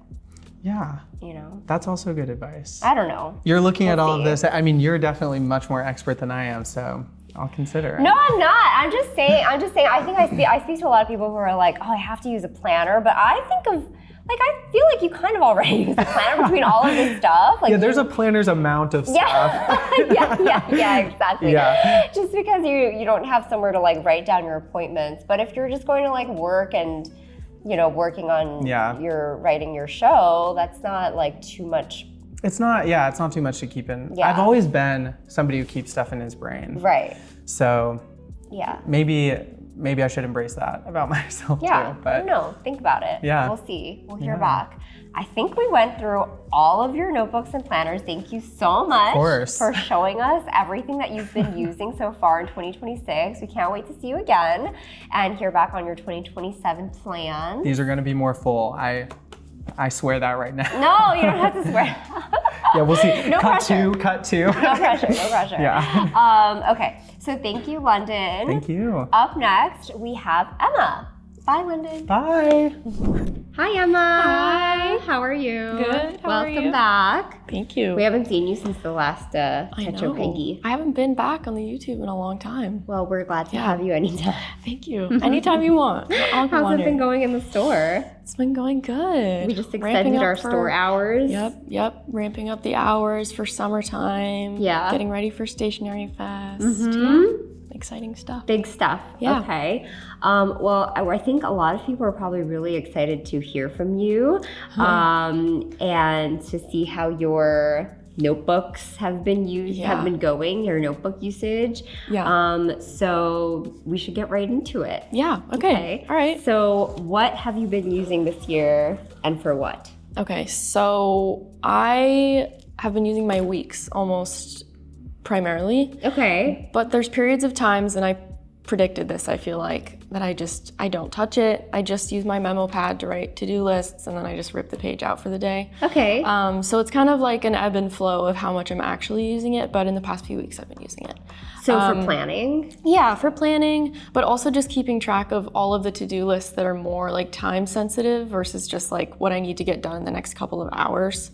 Yeah. You know? That's also good advice. I don't know. You're looking at all of this. I mean, you're definitely much more expert than I am, so I'll consider it. No, I'm not. I'm just saying, I think I speak to a lot of people who are like, oh, I have to use a planner, but I think of, I feel like you kind of already use a planner between all of this stuff. There's a planner's amount of stuff. Yeah, exactly. Yeah. Just because you don't have somewhere to write down your appointments, but if you're just going to work and working on writing your show, that's not too much. It's not too much to keep in. Yeah. I've always been somebody who keeps stuff in his brain. Right. So yeah. Maybe I should embrace that about myself too. But I don't know. Think about it. Yeah. We'll see. We'll hear back. I think we went through all of your notebooks and planners. Thank you so much for showing us everything that you've been using so far in 2026. We can't wait to see you again and hear back on your 2027 plans. These are going to be more full. I swear that right now. No, you don't have to swear. Yeah, we'll see. No cut pressure. Cut two. No pressure. Yeah. Okay, so thank you, London. Thank you. Up next, we have Emma. Bye, London. Bye. Hi, Emma. Hi. How are you? Good. How are you? Welcome back. Thank you. We haven't seen you since the last Techo Kaigi. I haven't been back on the YouTube in a long time. Well, we're glad to have you anytime. Thank you. Anytime you want. How's it been going in the store? It's been going good. We just extended our store hours. Yep. Ramping up the hours for summertime. Yeah. Getting ready for Stationery Fest. Mm-hmm. Exciting stuff. Big stuff. Yeah. Okay. Well, I think a lot of people are probably really excited to hear from you and to see how your notebooks have been going, your notebook usage. Yeah. So we should get right into it. Yeah. Okay. All right. So what have you been using this year and for what? Okay, so I have been using my weeks almost primarily. Okay. But there's periods of times, and I predicted this, I feel like, that I don't touch it. I just use my memo pad to write to-do lists, and then I just rip the page out for the day. Okay. So it's kind of like an ebb and flow of how much I'm actually using it, but in the past few weeks I've been using it. So for planning? Yeah, for planning, but also just keeping track of all of the to-do lists that are more like time sensitive versus just like what I need to get done in the next couple of hours.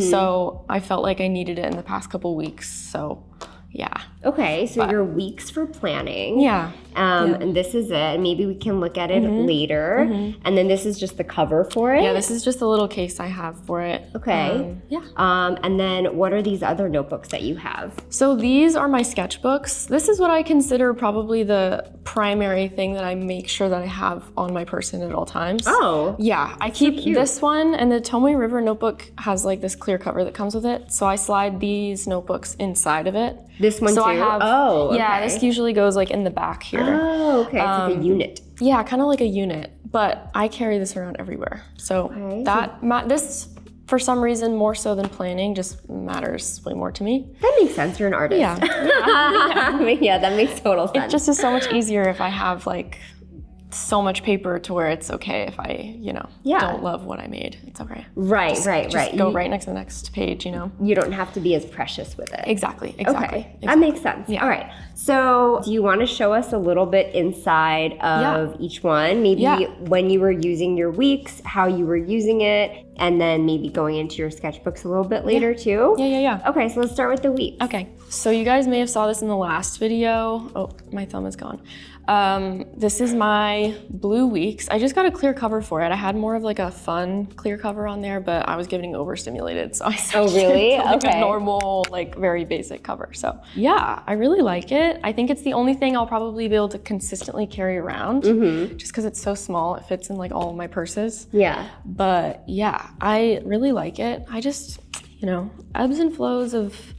So I felt like I needed it in the past couple weeks, so yeah. Okay, so your weeks for planning. Yeah. And this is it. Maybe we can look at it later. And then this is just the cover for it? Yeah, this is just a little case I have for it. Okay. Yeah. And then what are these other notebooks that you have? So these are my sketchbooks. This is what I consider probably the primary thing that I make sure that I have on my person at all times. Oh. Yeah, I keep this one, and the Tomoe River notebook has like this clear cover that comes with it. So I slide these notebooks inside of it. This one so too? I have, oh, okay. Yeah, this usually goes like in the back here. Oh, okay. It's like a unit. Yeah, kind of like a unit, but I carry this around everywhere. So this, for some reason, more so than planning, just matters way more to me. That makes sense. You're an artist. Yeah. Yeah, that makes total sense. It just is so much easier if I have like so much paper to where it's okay if I, don't love what I made. It's okay. Right. Just go right next to the next page, You don't have to be as precious with it. Exactly. Okay. That makes sense. Yeah. All right. So do you want to show us a little bit inside of each one? Maybe when you were using your weeks, how you were using it, and then maybe going into your sketchbooks a little bit later too? Yeah. Okay, so let's start with the weeks. Okay. So you guys may have saw this in the last video. Oh, my thumb is gone. This is my blue weeks. I just got a clear cover for it. I had more of like a fun clear cover on there, but I was getting overstimulated, so I switched to like a normal, like very basic cover. So yeah, I really like it. I think it's the only thing I'll probably be able to consistently carry around, just because it's so small. It fits in like all of my purses. Yeah. But yeah, I really like it. I just, ebbs and flows of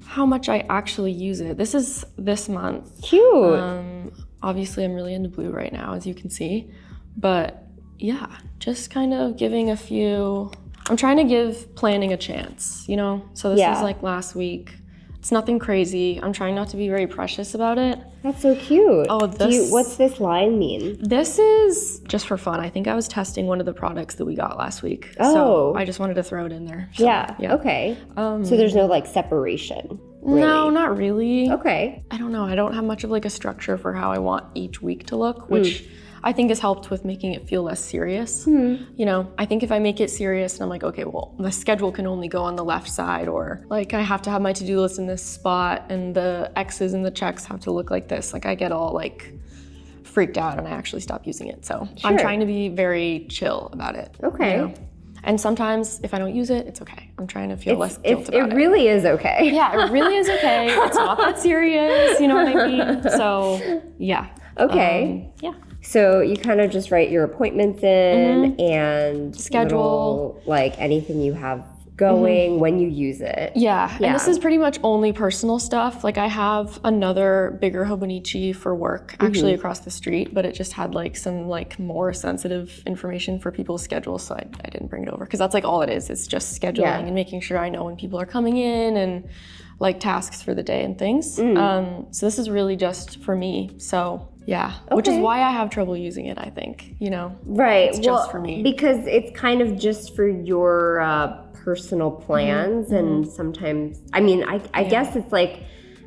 how much I actually use it. This is this month. Cute. Obviously, I'm really into blue right now, as you can see. But yeah, just kind of giving a few. I'm trying to give planning a chance, So this is like last week. It's nothing crazy. I'm trying not to be very precious about it. That's so cute. Oh, what's this line mean? This is just for fun. I think I was testing one of the products that we got last week. Oh. So I just wanted to throw it in there. So, yeah. Okay. So there's no like separation. Really? No, not really. Okay. I don't know. I don't have much of like a structure for how I want each week to look, which I think has helped with making it feel less serious. I think if I make it serious and I'm like, okay, well, the schedule can only go on the left side, or like I have to have my to-do list in this spot and the X's and the checks have to look like this. Like I get all like freaked out and I actually stop using it. So I'm trying to be very chill about it. Okay. And sometimes if I don't use it, it's okay. I'm trying to feel less guilt about it. It really is okay. Yeah, it really is okay. It's not that serious, you know what I mean? So yeah. Okay. Yeah. So you kind of just write your appointments in and schedule, like anything you have going when you use it. Yeah, and this is pretty much only personal stuff. Like I have another bigger Hobonichi for work actually across the street, but it just had like some like more sensitive information for people's schedules, so I didn't bring it over because that's like all it is. It's just scheduling and making sure I know when people are coming in and like tasks for the day and things. So this is really just for me. So yeah, which is why I have trouble using it, I think, Right. It's just for me. Because it's kind of just for your personal plans and sometimes, I guess it's like,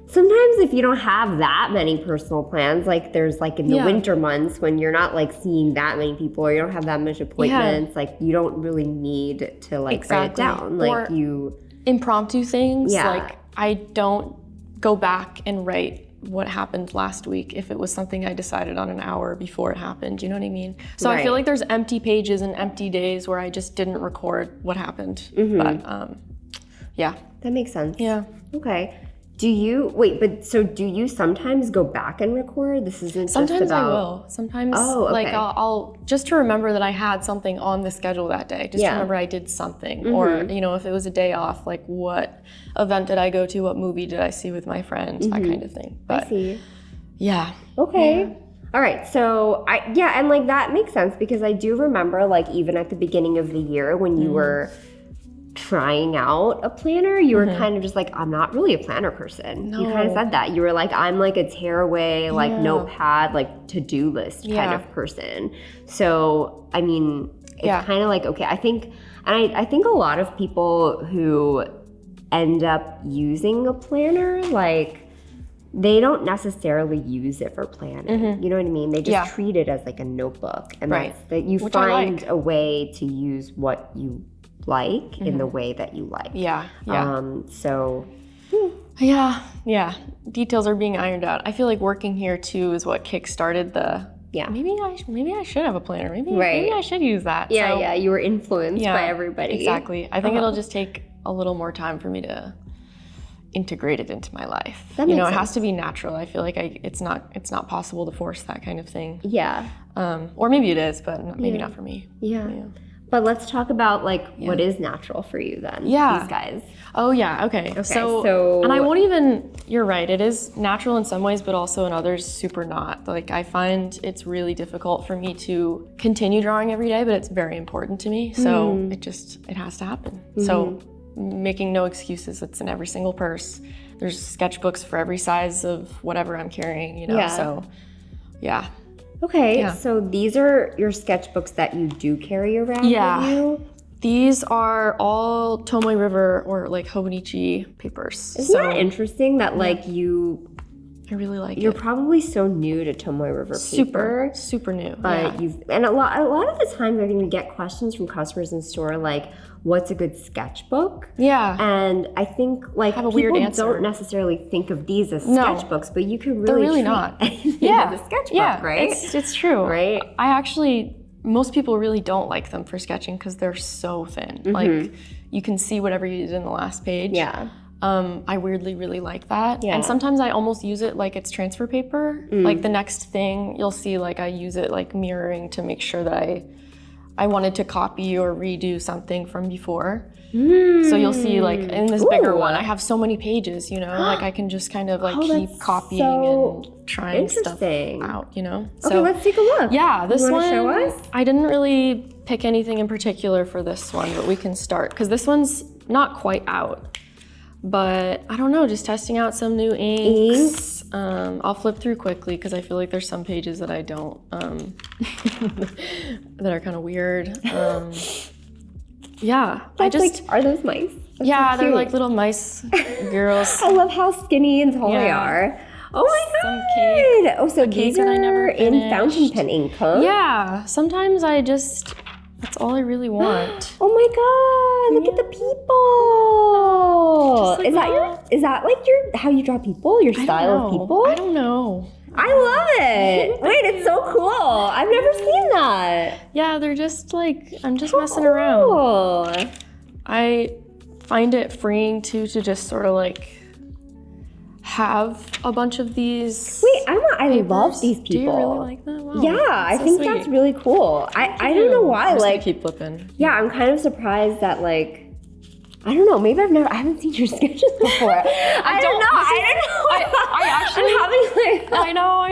sometimes if you don't have that many personal plans, like there's like in the winter months when you're not like seeing that many people or you don't have that much appointments, like you don't really need to like write it down. Like you... Impromptu things, like I don't go back and write what happened last week if it was something I decided on an hour before it happened, you know what I mean? So I feel like there's empty pages and empty days where I just didn't record what happened. But yeah. That makes sense. Yeah. Okay. Do you sometimes go back and record? This isn't sometimes just about... I will. Sometimes like I'll just to remember that I had something on the schedule that day. Just to remember I did something. Or, if it was a day off, like what event did I go to? What movie did I see with my friend? That kind of thing. But I see. Yeah. Okay. All right, so and like that makes sense because I do remember like even at the beginning of the year when you were trying out a planner, you were kind of just like, I'm not really a planner person. No. You kind of said that. You were like, I'm like a tearaway, like notepad, like to-do list kind of person. So, I mean, it's kind of like, okay, I think a lot of people who end up using a planner, like, they don't necessarily use it for planning. You know what I mean? They just treat it as like a notebook. And that's that you find a way to use what you like in the way that you like. So details are being ironed out. I feel like working here too is what kickstarted the maybe I should have a planner. Maybe I should use that. You were influenced by everybody. Exactly. I think it'll just take a little more time for me to integrate it into my life. That makes it sense. has to be natural. I feel like it's not possible to force that kind of thing. Yeah. Or maybe it is, but maybe not for me. Yeah. But let's talk about like what is natural for you then. These guys. Oh yeah, okay. So and I won't even, you're right, it is natural in some ways, but also in others super not. Like I find it's really difficult for me to continue drawing every day, but it's very important to me. So it has to happen. So making no excuses, it's in every single purse. There's sketchbooks for every size of whatever I'm carrying, so yeah. Okay, so these are your sketchbooks that you do carry around with you? These are all Tomoe River or like Hobonichi papers. Isn't that interesting that like I really like you're probably so new to Tomoe River paper. Super new. But and a lot of the times I think we get questions from customers in store like, what's a good sketchbook? Yeah. And I think like have a people weird answer. don't necessarily think of these as sketchbooks, but you can really treat not. anything as a sketchbook, right? It's true. Right? Most people really don't like them for sketching because they're so thin. Like you can see whatever you did in the last page. Yeah. I weirdly really like that. Yeah. And sometimes I almost use it like it's transfer paper. Like the next thing you'll see, like I use it like mirroring to make sure that I wanted to copy or redo something from before. So you'll see like in this bigger one, I have so many pages, like I can just kind of like keep copying and trying stuff out, Okay, So let's take a look. yeah, this one, show us? I didn't really pick anything in particular for this one, but we can start because this one's not quite out. But I don't know, just testing out some new inks. I'll flip through quickly because I feel like there's some pages that I don't, that are kind of weird. Are those mice? That's so they're cute. like little mice girls. I love how skinny and tall they are. Oh my Some god! cake. Oh, so these that I never are in fountain finished. pen ink, huh? Yeah, sometimes that's all I really want. Oh my god! Look at the people. Just like Is that like how you draw people? Your style of people? I don't know. I love it. Wait, it's so cool. I've never seen that. Yeah, they're just like, I'm just messing around. Cool. I find it freeing too to just sort of like have a bunch of these. Wait, I love these people. Do you really like them? Wow, Yeah, I think sweet. that's really cool. I don't know why. I'm just Like, gonna keep flipping. yeah, I'm kind of surprised that like, I don't know. Maybe I haven't seen your sketches before. I don't know. I actually, I'm having like. I know.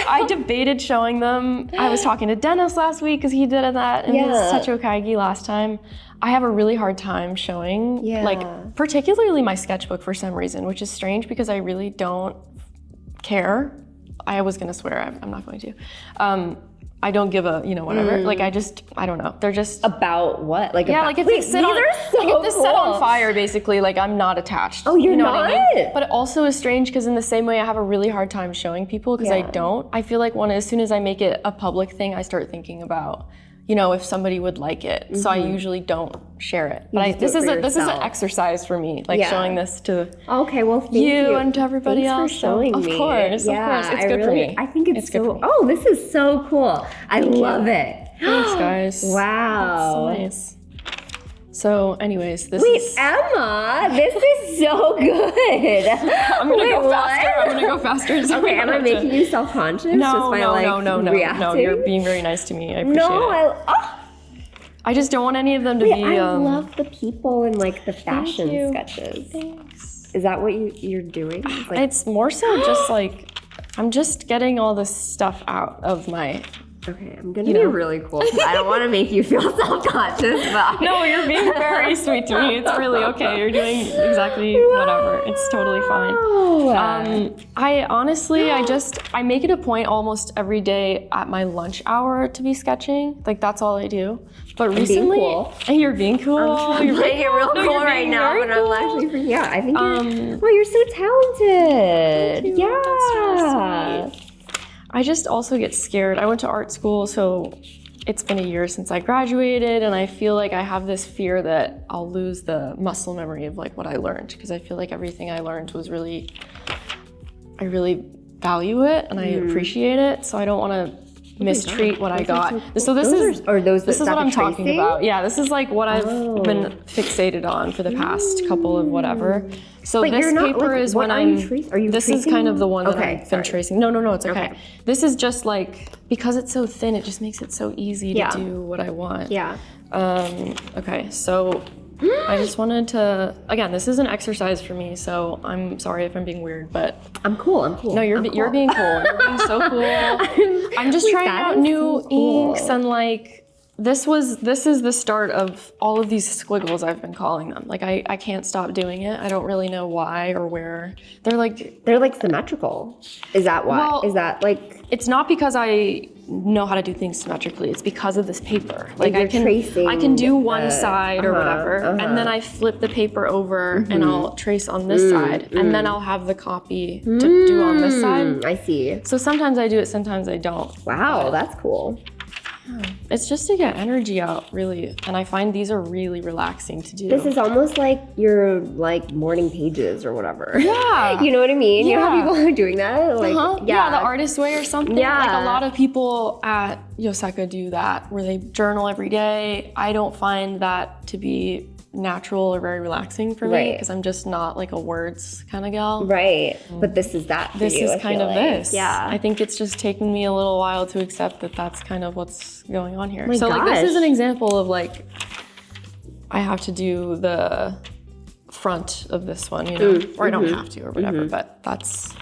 I debated showing them. I was talking to Dennis last week because he did that in his Techo Kaigi last time. I have a really hard time showing, like, particularly my sketchbook for some reason, which is strange because I really don't care. I was gonna swear, I'm not going to. I don't give a, whatever. Like, I don't know. They're just. About what? Like, Yeah, like if it's set on fire, basically, like I'm not attached. Oh, you're know not? What I mean? But it also is strange because in the same way I have a really hard time showing people because I don't. I feel like as soon as I make it a public thing, I start thinking about, if somebody would like it. So I usually don't share it. But this is an exercise for me, like showing this to thank you and to everybody Thanks else. for showing me. Of course, it's good for me. I think it's good so. for me. Oh, this is so cool. I love it. Thanks, guys. Wow. That's so nice. So, anyways, this Wait, is. Emma, this is so good. I'm gonna go faster. I'm gonna go faster. Okay, am I making you self-conscious? just by, No. reacting? You're being very nice to me. I appreciate it. I just don't want any of them to be. I love the people in like the fashion you. sketches. Thanks. Is that what you're doing? It's like, It's more so just like, I'm just getting all this stuff out of my. Okay, I'm gonna be really cool because I don't want to make you feel self-conscious, but No, you're being very sweet to me. It's really okay. You're doing exactly whatever. It's totally fine. I honestly, I make it a point almost every day at my lunch hour to be sketching. Like that's all I do. But recently, cool. and you're being cool. you're playing it real No, cool you're right being now, very but cool. I'm actually freaking out. I think you're so talented. Thank you. Yeah. That's so sweet. I just also get scared. I went to art school, so it's been a year since I graduated, and I feel like I have this fear that I'll lose the muscle memory of like what I learned, because I feel like everything I learned was I really value it and I appreciate it, so I don't want to mistreat what I got. So this is what I'm talking about. Yeah, this is like what I've been fixated on for the past couple of whatever. So But this you're not, paper like, is what when are you I'm. tracing? Are you This is tracing? kind of the one that Okay, I've been sorry. tracing. No, it's okay. Okay. This is just like, because it's so thin, it just makes it so easy to do what I want. Yeah. Okay, so I just wanted to, again, this is an exercise for me, so I'm sorry if I'm being weird, but I'm cool. no, you're being cool. You're being so cool. I'm just trying that out is new so cool. inks, and like this is the start of all of these squiggles, I've been calling them. Like I can't stop doing it. I don't really know why or where. They're like symmetrical. Is that why? Well, Is that like it's not because I know how to do things symmetrically. It's because of this paper. Like you're I can tracing do one side or whatever, and then I flip the paper over and I'll trace on this side, and then I'll have the copy to do on this side. I see. So sometimes I do it, sometimes I don't. Wow, that's cool. It's just to get energy out, really. And I find these are really relaxing to do. This is almost like your like morning pages or whatever. Yeah. You know what I mean? You know how Yeah. people are doing that? Like Yeah, the artist way or something. Yeah. Like a lot of people at Yoseka do that, where they journal every day. I don't find that to be natural or very relaxing for me, Right. because I'm just not like a words kind of gal. Right. But this is that for This you, is I kind feel of like. this. Yeah. I think it's just taken me a little while to accept that that's kind of what's going on here. My So like this gosh. is an example of like, I have to do the front of this one, you know, or I don't have to or whatever, but that's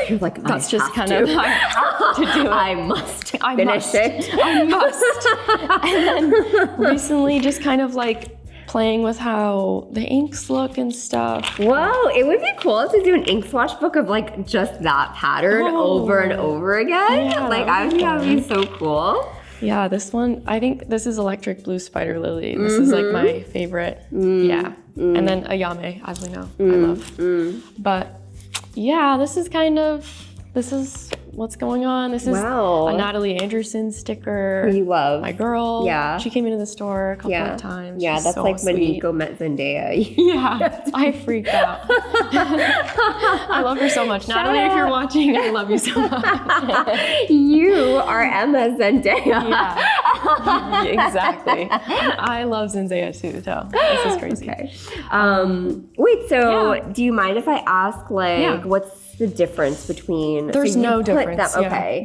You're like, that's just kind of I have to do it. I must I finish must. it. I must. And then recently just kind of like playing with how the inks look and stuff. Whoa, it would be cool to do an ink swatch book of like just that pattern over and over again. Yeah, Like I think that would be so cool. Yeah, this one, I think this is Electric Blue Spider Lily. This is like my favorite. Yeah. And then Ayame, as we know, I love. But yeah, this is what's going on. This is Wow. a Natalie Anderson sticker. You love. My girl. Yeah. She came into the store a couple Yeah. of times. Yeah, She's that's so like when sweet. Nico met Zendaya. Yeah, I freaked out. I love her so much. Natalie, if you're watching, I love you so much. You are Emma Zendaya. Yeah, exactly. And I love Zendaya too, so this is crazy. Okay. Wait, so Yeah. do you mind if I ask, like, Yeah. what's the difference between... There's so you no put difference. Them, Yeah. okay.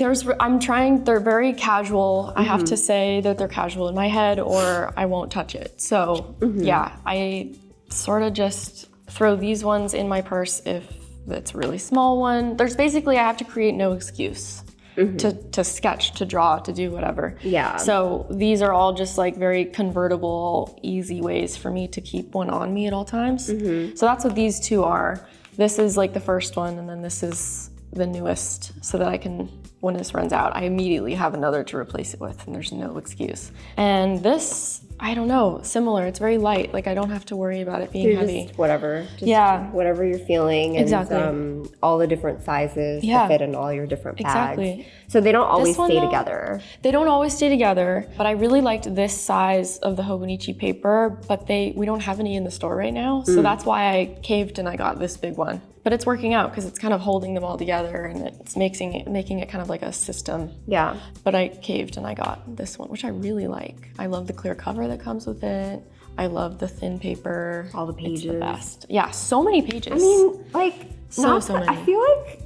They're very casual. I have to say that they're casual in my head or I won't touch it. So yeah, I sort of just throw these ones in my purse if it's a really small one. There's basically, I have to create no excuse to sketch, to draw, to do whatever. Yeah. So these are all just like very convertible, easy ways for me to keep one on me at all times. So that's what these two are. This is like the first one, and then this is the newest, so that I can, when this runs out, I immediately have another to replace it with, and there's no excuse. And this, I don't know, similar. It's very light. Like I don't have to worry about it being You're heavy. just whatever. Just Yeah. whatever you're feeling. And, Exactly. all the different sizes Yeah. to fit in all your different bags. Exactly. So they don't always one, stay though, together. They don't always stay together, but I really liked this size of the Hobonichi paper, but we don't have any in the store right now, so that's why I caved and I got this big one. But it's working out because it's kind of holding them all together and it's making it kind of like a system. Yeah. But I caved and I got this one, which I really like. I love the clear cover that comes with it. I love the thin paper. All the It's the pages. best. Yeah, so many pages. I mean, like, So many. many.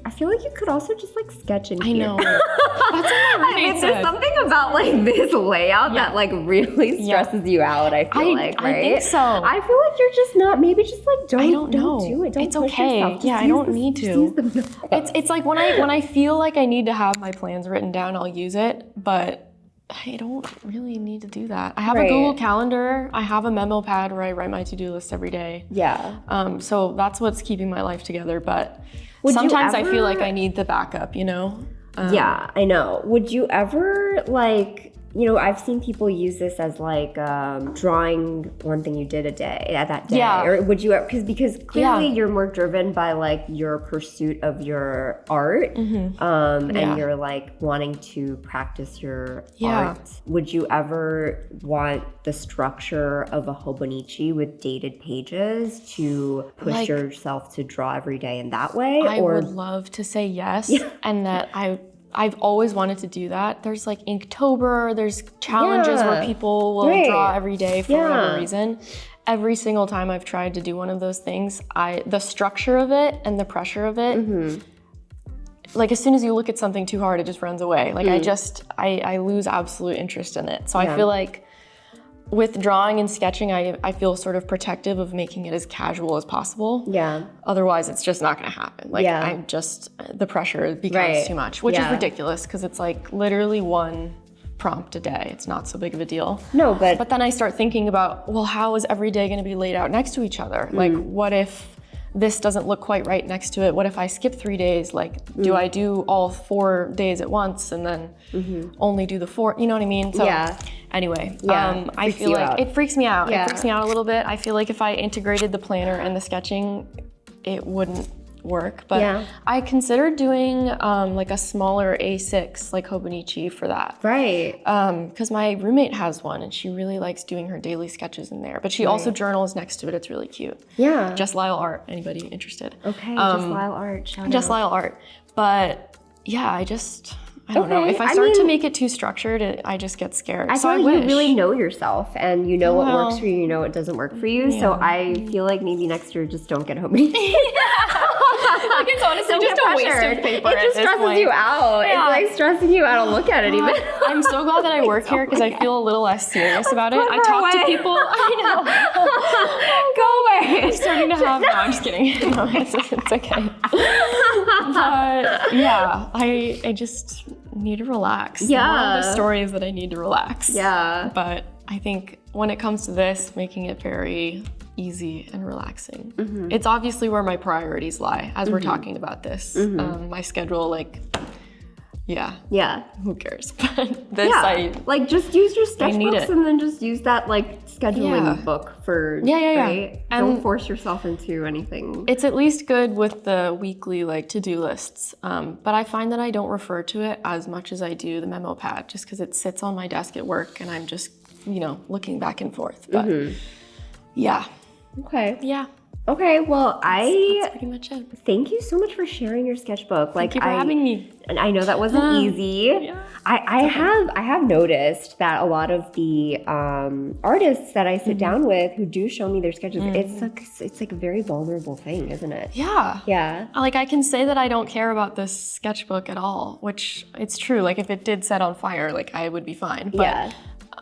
I feel like you could also just like sketch in I here. know. That's what my I mean, roommate there's said. something about like this layout that like really Yeah. stresses you out. I feel right? I think so. I feel like you're just not. Maybe just like don't do it. Don't It's push okay. yourself. Just Yeah, I use don't the- need just to. use the- It's like when I feel like I need to have my plans written down, I'll use it, but I don't really need to do that. I have a Google Calendar. I have a memo pad where I write my to-do list every day. Yeah. So that's what's keeping my life together. But Would you sometimes I feel ever- like I need the backup, you know? Yeah, I know. Would you ever like? You know, I've seen people use this as like drawing one thing you did a day at that day. Yeah. Or would you? Because clearly you're more driven by like your pursuit of your art, and you're like wanting to practice your art. Would you ever want the structure of a hobonichi with dated pages to push Like- yourself to draw every day in that way? I would love to say yes, and that I've always wanted to do that. There's like Inktober, there's challenges where people will draw every day for whatever reason. Every single time I've tried to do one of those things, the structure of it and the pressure of it, like as soon as you look at something too hard, it just runs away. Like I lose absolute interest in it. So I feel like with drawing and sketching, I feel sort of protective of making it as casual as possible. Yeah. Otherwise, it's just not gonna happen. Like I'm just, the pressure becomes too much, which is ridiculous because it's like literally one prompt a day. It's not so big of a deal. No, but then I start thinking about, well, how is every day gonna be laid out next to each other? Like, what if this doesn't look quite right next to it? What if I skip 3 days? Like, do I do all 4 days at once and then only do the 4? You know what I mean? So anyway, I feel like it freaks me out. It freaks me out a little bit. I feel like if I integrated the planner and the sketching, it wouldn't work. But I considered doing like a smaller A6 like hobonichi for that. right. Because my roommate has one and she really likes doing her daily sketches in there. But she also journals next to it. It's really cute. Yeah. Just Lyle Art, anybody interested? Okay, just Lyle Art. Shout Just out. Lyle Art. But yeah, I don't know. If I start to make it too structured, I just get scared. I feel like you really know yourself and you know what works for you, you know what doesn't work for you. So I feel like maybe next year just don't get home. Like it's honestly just a waste of paper. It just stresses you out. It's like stressing you out to look at it even. I'm so glad that I work here because I feel a little less serious about it. I talk to people. I know. Go away. I'm starting to have. No, I'm just kidding. No, it's okay. But yeah, I just need to relax. Yeah. One of the stories that I need to relax. Yeah. But I think when it comes to this, making it very easy and relaxing. It's obviously where my priorities lie as we're talking about this. My schedule, like, Yeah. who cares? But this, like just use your need sketchbooks it. and then just use that like scheduling book for right? Don't And- force yourself into anything. it's at least good with the weekly like to-do lists. But I find that I don't refer to it as much as I do the memo pad just because it sits on my desk at work and I'm just, looking back and forth. But yeah. Okay. Yeah. Okay, well, That's pretty much it. thank you so much for sharing your sketchbook. Thank you for having me. And I know that wasn't easy. Yeah. I have noticed that a lot of the artists that I sit down with who do show me their sketches, it's like a very vulnerable thing, isn't it? Yeah. Yeah. Like I can say that I don't care about this sketchbook at all, which it's true. Like if it did set on fire, like I would be fine. But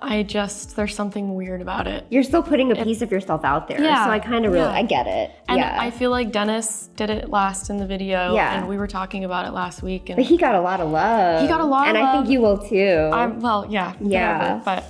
there's something weird about it. You're still putting a piece of yourself out there. Yeah. So I kind of really, I get it. And I feel like Dennis did it last in the video. Yeah. And we were talking about it last week. And But he got a lot of love. He got a lot of and love. I think you will too. Yeah. But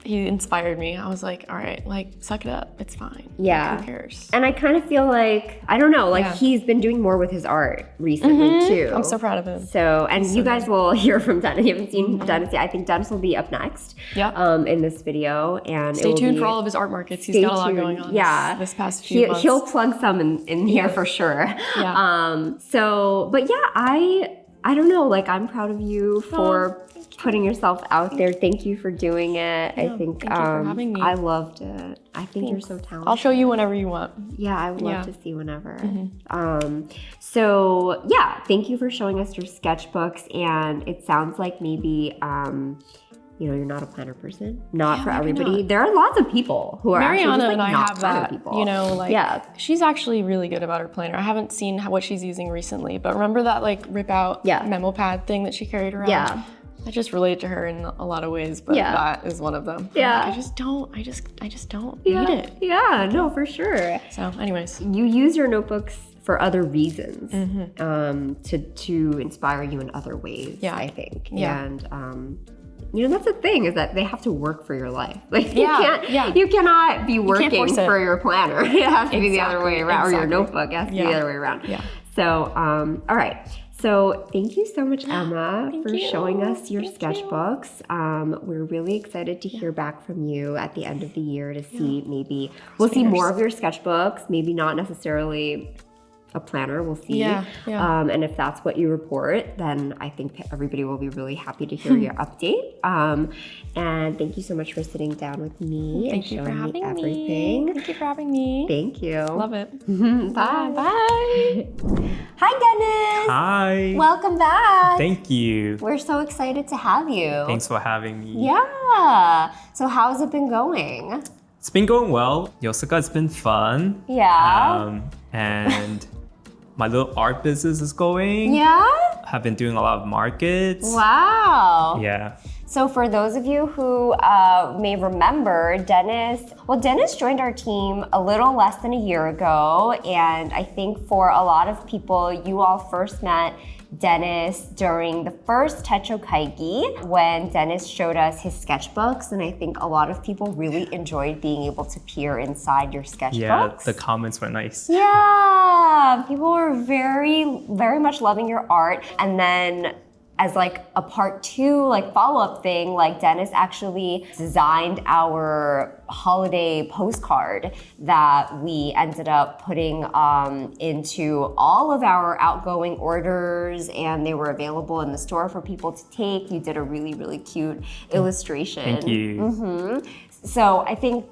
he inspired me. I was like, all right, like suck it up. It's fine. Yeah. Who cares? And I kind of feel like, I don't know, like he's been doing more with his art recently too. I'm so proud of him. So, and you guys will hear from Dennis. You haven't seen Dennis yet. I think Dennis will be up next in this video. And Stay tuned for all of his art markets. He's got a lot going on this past few months. He'll plug some in here for sure. Yeah. But yeah, I don't know, like I'm proud of you for putting yourself out there. Thank you for doing it. I think thank you for having me. I loved it. I think you're so talented. I'll show you whenever you want. Yeah, I would love to see whenever. So yeah, thank you for showing us your sketchbooks. And it sounds like maybe you're not a planner person, not for maybe everybody. not. There are lots of people who are actually Mariana just, and I not have planner that, people. she's actually really good about her planner. I haven't seen what she's using recently, but remember that rip out memo pad thing that she carried around? Yeah. I just relate to her in a lot of ways, but that is one of them. Yeah. I just don't need it. Yeah, no, for sure. So anyways. You use your notebooks for other reasons, to inspire you in other ways, I think. Yeah. And that's the thing, is that they have to work for your life. Like you cannot be working for your planner. It has to be the other way around, or your notebook has to be the other way around. Yeah. So, all right. So thank you so much, Emma, for showing us your sketchbooks. We're really excited to hear back from you at the end of the year to see maybe we'll see more of your sketchbooks, maybe not necessarily a planner, we'll see. And if that's what you report, then I think everybody will be really happy to hear your update. And thank you so much for sitting down with me and showing me everything. Thank you for having me. Thank you. Love it. Bye. Bye. Hi, Dennis. Hi. Welcome back. Thank you. We're so excited to have you. Thanks for having me. Yeah. So how's it been going? It's been going well. Yoseka, it's been fun. Yeah. And my little art business is going. Yeah? Have been doing a lot of markets. Wow. Yeah. So for those of you who may remember, Dennis joined our team a little less than a year ago. And I think for a lot of people, you all first met Dennis during the first Techo Kaigi when Dennis showed us his sketchbooks, and I think a lot of people really enjoyed being able to peer inside your sketchbooks. Yeah, the comments were nice. Yeah, people were very, very much loving your art. And then as a part 2 follow-up thing, Dennis actually designed our holiday postcard that we ended up putting into all of our outgoing orders, and they were available in the store for people to take. You did a really, really cute illustration. Thank you. So I think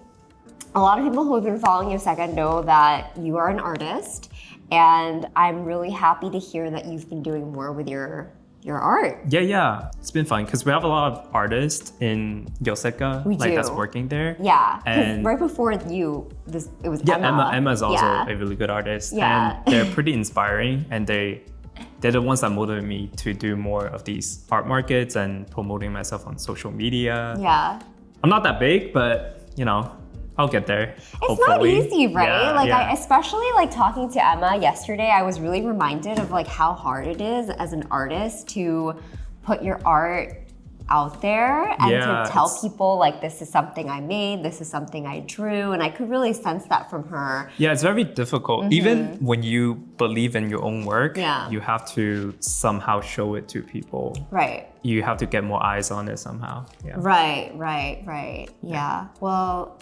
a lot of people who have been following Yoseka know that you are an artist, and I'm really happy to hear that you've been doing more with your art. Yeah. It's been fun because we have a lot of artists in Yoseka that's working there. Yeah, because And right before you, it was Emma. Emma's also a really good artist. Yeah. And they're pretty inspiring, and they're the ones that motivate me to do more of these art markets and promoting myself on social media. Yeah. I'm not that big, but I'll get there. It's not easy, right? Yeah, I especially talking to Emma yesterday, I was really reminded of how hard it is as an artist to put your art out there and to tell people this is something I made, this is something I drew, and I could really sense that from her. Yeah, it's very difficult. Even when you believe in your own work, you have to somehow show it to people. Right. You have to get more eyes on it somehow. Yeah. Right. Yeah. Well,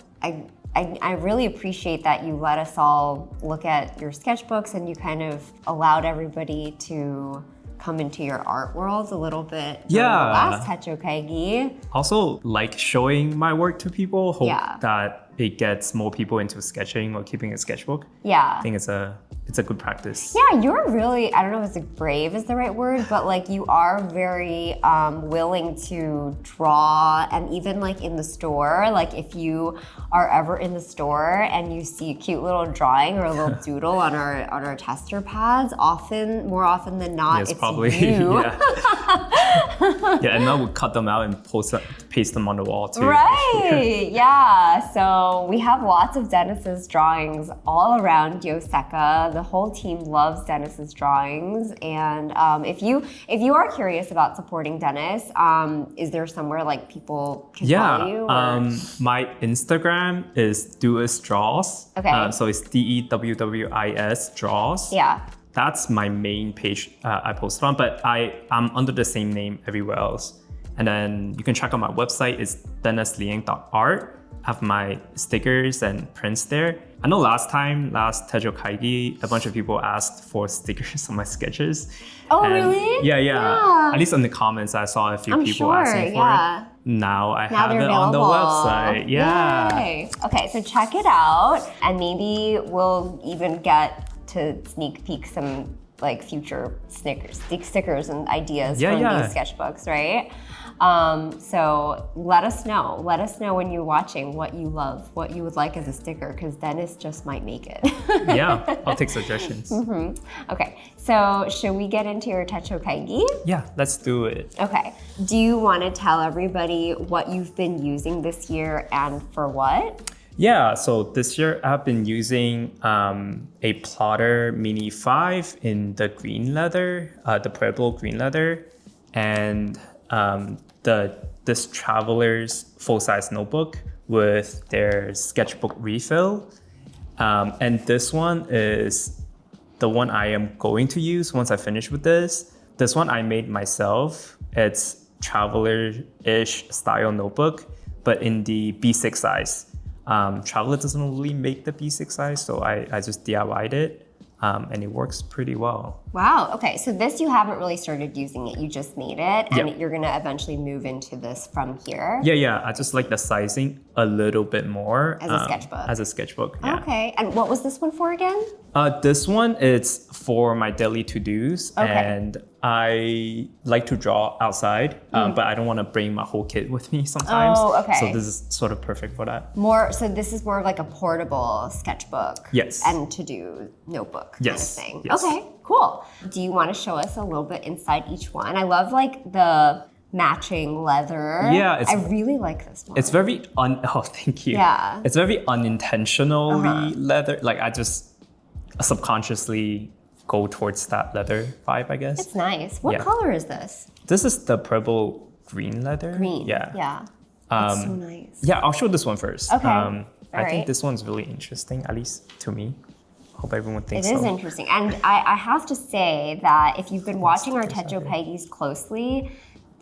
I really appreciate that you let us all look at your sketchbooks and you kind of allowed everybody to come into your art world a little bit during the last Techo Kaigi. Also, showing my work to people, hope that it gets more people into sketching or keeping a sketchbook. Yeah. I think it's a good practice. Yeah, you're really, I don't know if brave is the right word, but you are very willing to draw, and even in the store, if you are ever in the store and you see a cute little drawing or a little doodle on our tester pads, more often than not, it's probably you. Yeah, and I would cut them out and paste them on the wall too. Right, yeah. So we have lots of Dennis's drawings all around Yoseka. The whole team loves Dennis's drawings. And if you are curious about supporting Dennis, is there somewhere people can follow you? My Instagram is Dewis Draws. Okay. So it's DEWWIS Draws. Yeah. That's my main page I post on, but I'm under the same name everywhere else. And then you can check out my website, it's dennisliang.art. I have my stickers and prints there. I know last Techo Kaigi, a bunch of people asked for stickers on my sketches. Oh, really? Yeah. At least in the comments, I saw a few people asking for it. Now I have it on the website. Yeah. Yay. Okay, so check it out, and maybe we'll even get to sneak peek some like future stickers and ideas Yeah, from yeah. these sketchbooks, right? So let us know. Let us know when you're watching what you love, what you would like as a sticker, because Dennis just might make it. Yeah, I'll take suggestions. Okay, so should we get into your Techo Kaigi? Yeah, let's do it. Okay, do you want to tell everybody what you've been using this year and for what? Yeah, so this year I've been using a Plotter Mini 5 in the green leather, the purple green leather, and this Traveler's full-size notebook with their sketchbook refill. And this one is the one I am going to use once I finish with this. This one I made myself. It's Traveler-ish style notebook, but in the B6 size. Traveler doesn't really make the B6 size, so I just DIY'd it. And it works pretty well. Wow, okay, so this you haven't really started using it, you just made it, and Yep. you're gonna eventually move into this from here. Yeah, I just like the sizing a little bit more. As a sketchbook. As a sketchbook, yeah. Okay, and what was this one for again? This one is for my daily to-dos, Okay. and I like to draw outside, but I don't want to bring my whole kit with me sometimes. Oh, okay. So this is sort of perfect for that. So this is more of like a portable sketchbook. Yes. And to-do notebook kind of Yes, thing. yes. Okay, cool. Do you want to show us a little bit inside each one? I love like the matching leather. Yeah, I really like this one. It's very oh, thank you. Yeah. It's very unintentionally leather. Like I just subconsciously go towards that leather vibe, I guess. It's nice. What Yeah. color is this? This is the purple green leather. Green. Yeah. Yeah. It's so nice. Yeah, I'll show this one first. Okay. I Alright. think this one's really interesting, at least to me. Hope everyone It thinks is so. interesting. And I have to say that if you've been watching our Techo Kaigis closely,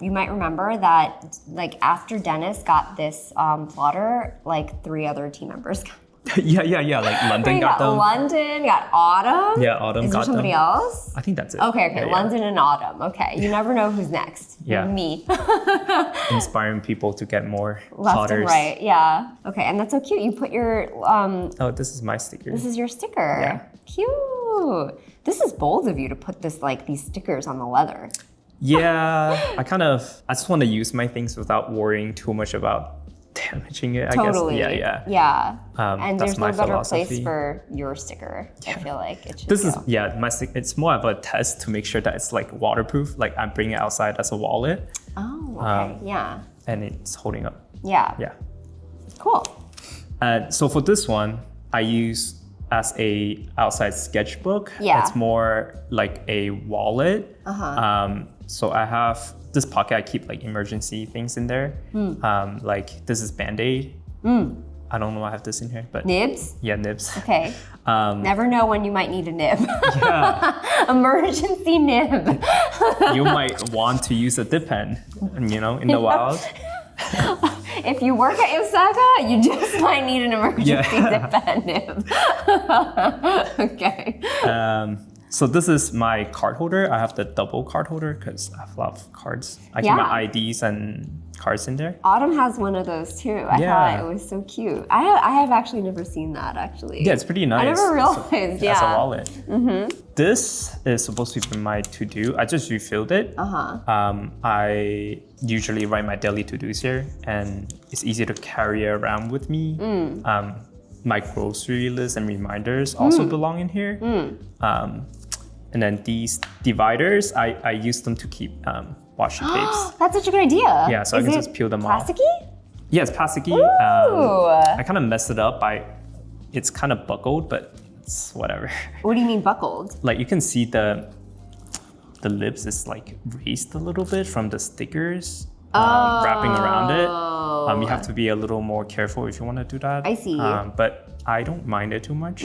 you might remember that like after Dennis got this plotter, like 3 other team members got yeah. Like London We got them. London, got Autumn. Yeah, Autumn Is there got somebody them. else? I think that's it. Okay, Yeah, yeah. London and Autumn. Okay, you never know who's next. Yeah. Me. Inspiring people to get more Left plotters. and right, yeah. Okay, and that's so cute. You put your, Oh, this is my sticker. this is your sticker. Yeah. Cute. This is bold of you to put this, like, these stickers on the leather. Yeah, I just want to use my things without worrying too much about damaging it, I Totally. guess. Yeah. Yeah. And That's there's no my better philosophy. place for your sticker. I feel like it should This is, go. my stick. It's more of a test to make sure that it's like waterproof. Like I bring it outside as a wallet Oh, okay. Yeah. and it's holding up. Yeah. Yeah. Cool. So for this one, I use as a outside sketchbook. Yeah. It's more like a wallet. So I have this pocket. I keep like emergency things in there. Like this is Band-Aid. I don't know why I have this in here, but Nibs? yeah, nibs. Okay. Never know when you might need a nib. Yeah, Emergency nib. you might want to use a dip pen, in the wild. If you work at Yoseka, you just might need an emergency Yeah. dip pen nib. Okay. So this is my card holder. I have the double card holder because I have a lot of cards. I keep Yeah. my IDs and cards in there. Autumn has one of those too. I Yeah. thought it was so cute. I have actually never seen that actually. Yeah, it's pretty nice. I never realized. As a Yeah. wallet. This is supposed to be my to-do. I just refilled it. I usually write my daily to-dos here, and it's easy to carry around with me. My grocery list and reminders also belong in here. And then these dividers, I use them to keep washi tapes. That's such a good idea. Yeah, so I Is can it just peel them off. plasticky? Yeah, it's plasticky. Ooh. I kind of messed it up by, it's kind of buckled, but it's whatever. What do you mean buckled? Like you can see the lips is like raised a little bit from the stickers wrapping around it. You have to be a little more careful if you want to do that. I see. But I don't mind it too much.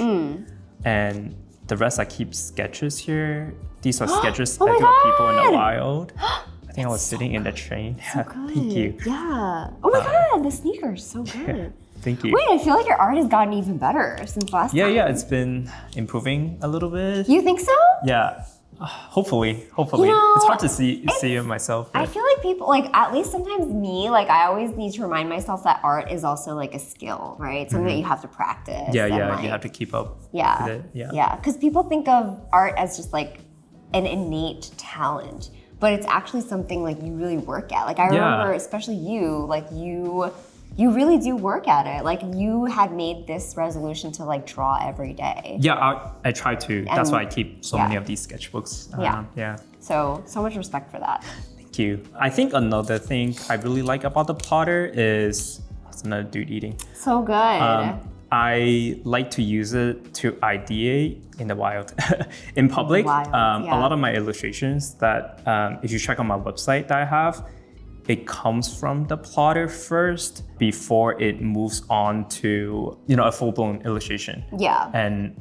And the rest I keep sketches here. These are sketches Oh I my do of people in the God! wild. I think I was sitting in the train. Yeah, thank you. Yeah. Oh my god, the sneakers so good. Thank you. Wait, I feel like your art has gotten even better since last time. Yeah, it's been improving a little bit. You think so? Yeah, hopefully. know, It's hard to see it myself. I but- feel like people, like at least sometimes me, like I always need to remind myself that art is also like a skill, right? Something that you have to practice. Yeah, and, you like, have to keep up Yeah. with it. Yeah. Yeah, because people think of art as just like an innate talent, but it's actually something like you really work at. Like I remember, especially you, like you really do work at it. Like you had made this resolution to like draw every day. Yeah, I try to. That's why I keep so many of these sketchbooks. Yeah. So much respect for that. Thank you. I think another thing I really like about the plotter is, it's another dude eating. So good. I like to use it to ideate in the wild. In public, a lot of my illustrations that, if you check on my website that I have, it comes from the plotter first before it moves on to, a full-blown illustration. Yeah. And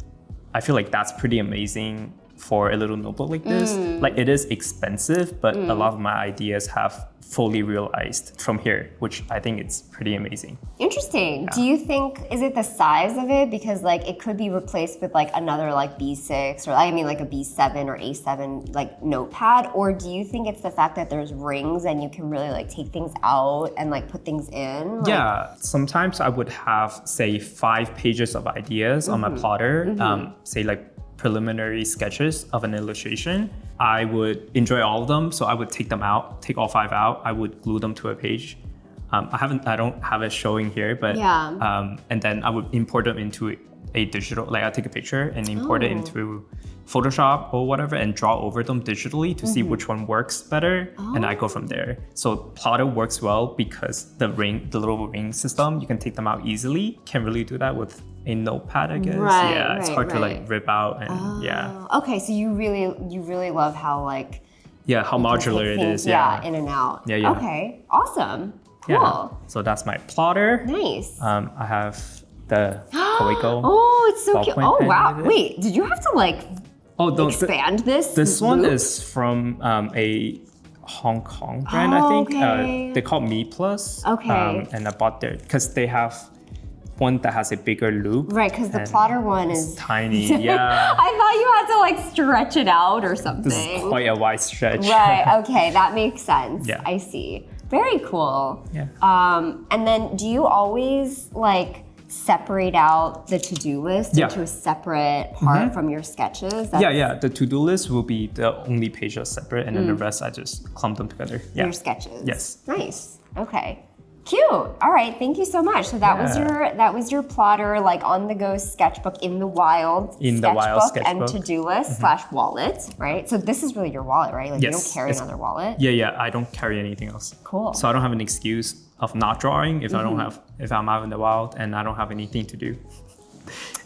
I feel like that's pretty amazing for a little notebook like this. Like it is expensive, but a lot of my ideas have fully realized from here, which I think it's pretty amazing. Interesting. Do you think, is it the size of it? Because like it could be replaced with like another like B6 or I mean like a B7 or A7 like notepad, or do you think it's the fact that there's rings and you can really like take things out and like put things in? Like, yeah, sometimes I would have say 5 pages of ideas on my plotter, say like preliminary sketches of an illustration. I would enjoy all of them, so I would take them out, take all 5 out. I would glue them to a page. I don't have it showing here, but and then I would import them into a digital. Like I take a picture and import it into Photoshop or whatever, and draw over them digitally to see which one works better, and I go from there. So plotter works well because the little ring system, you can take them out easily. Can't really do that with a notepad, I guess. It's hard to like rip out and Okay, so you really love how like how modular it is. In and out. Yeah. Okay, awesome. Cool. Yeah. So that's my plotter. Nice. I have the Coleco. Oh, it's so cute. ballpoint Oh pen wow. with it. Wait, did you have to like expand this? This one loop? is from a Hong Kong brand, I think. Okay. They call Me Plus. Okay. And I bought there because they have one that has a bigger loop. Right, because the plotter one is tiny. Yeah. I thought you had to like stretch it out or something. This is quite a wide stretch. Right, okay, that makes sense. Yeah. I see. Very cool. Yeah. And then do you always like separate out the to-do list into a separate part from your sketches? Yeah. The to-do list will be the only page that's separate, and then the rest I just clump them together. Yeah. Your sketches. Yes. Nice. Okay. Cute. All right. Thank you so much. So that was your plotter, like on the go sketchbook in the wild. Sketchbook and to-do list / wallet, right? So this is really your wallet, right? Like you don't carry another wallet. Yeah. I don't carry anything else. Cool. So I don't have an excuse of not drawing if if I'm out in the wild and I don't have anything to do.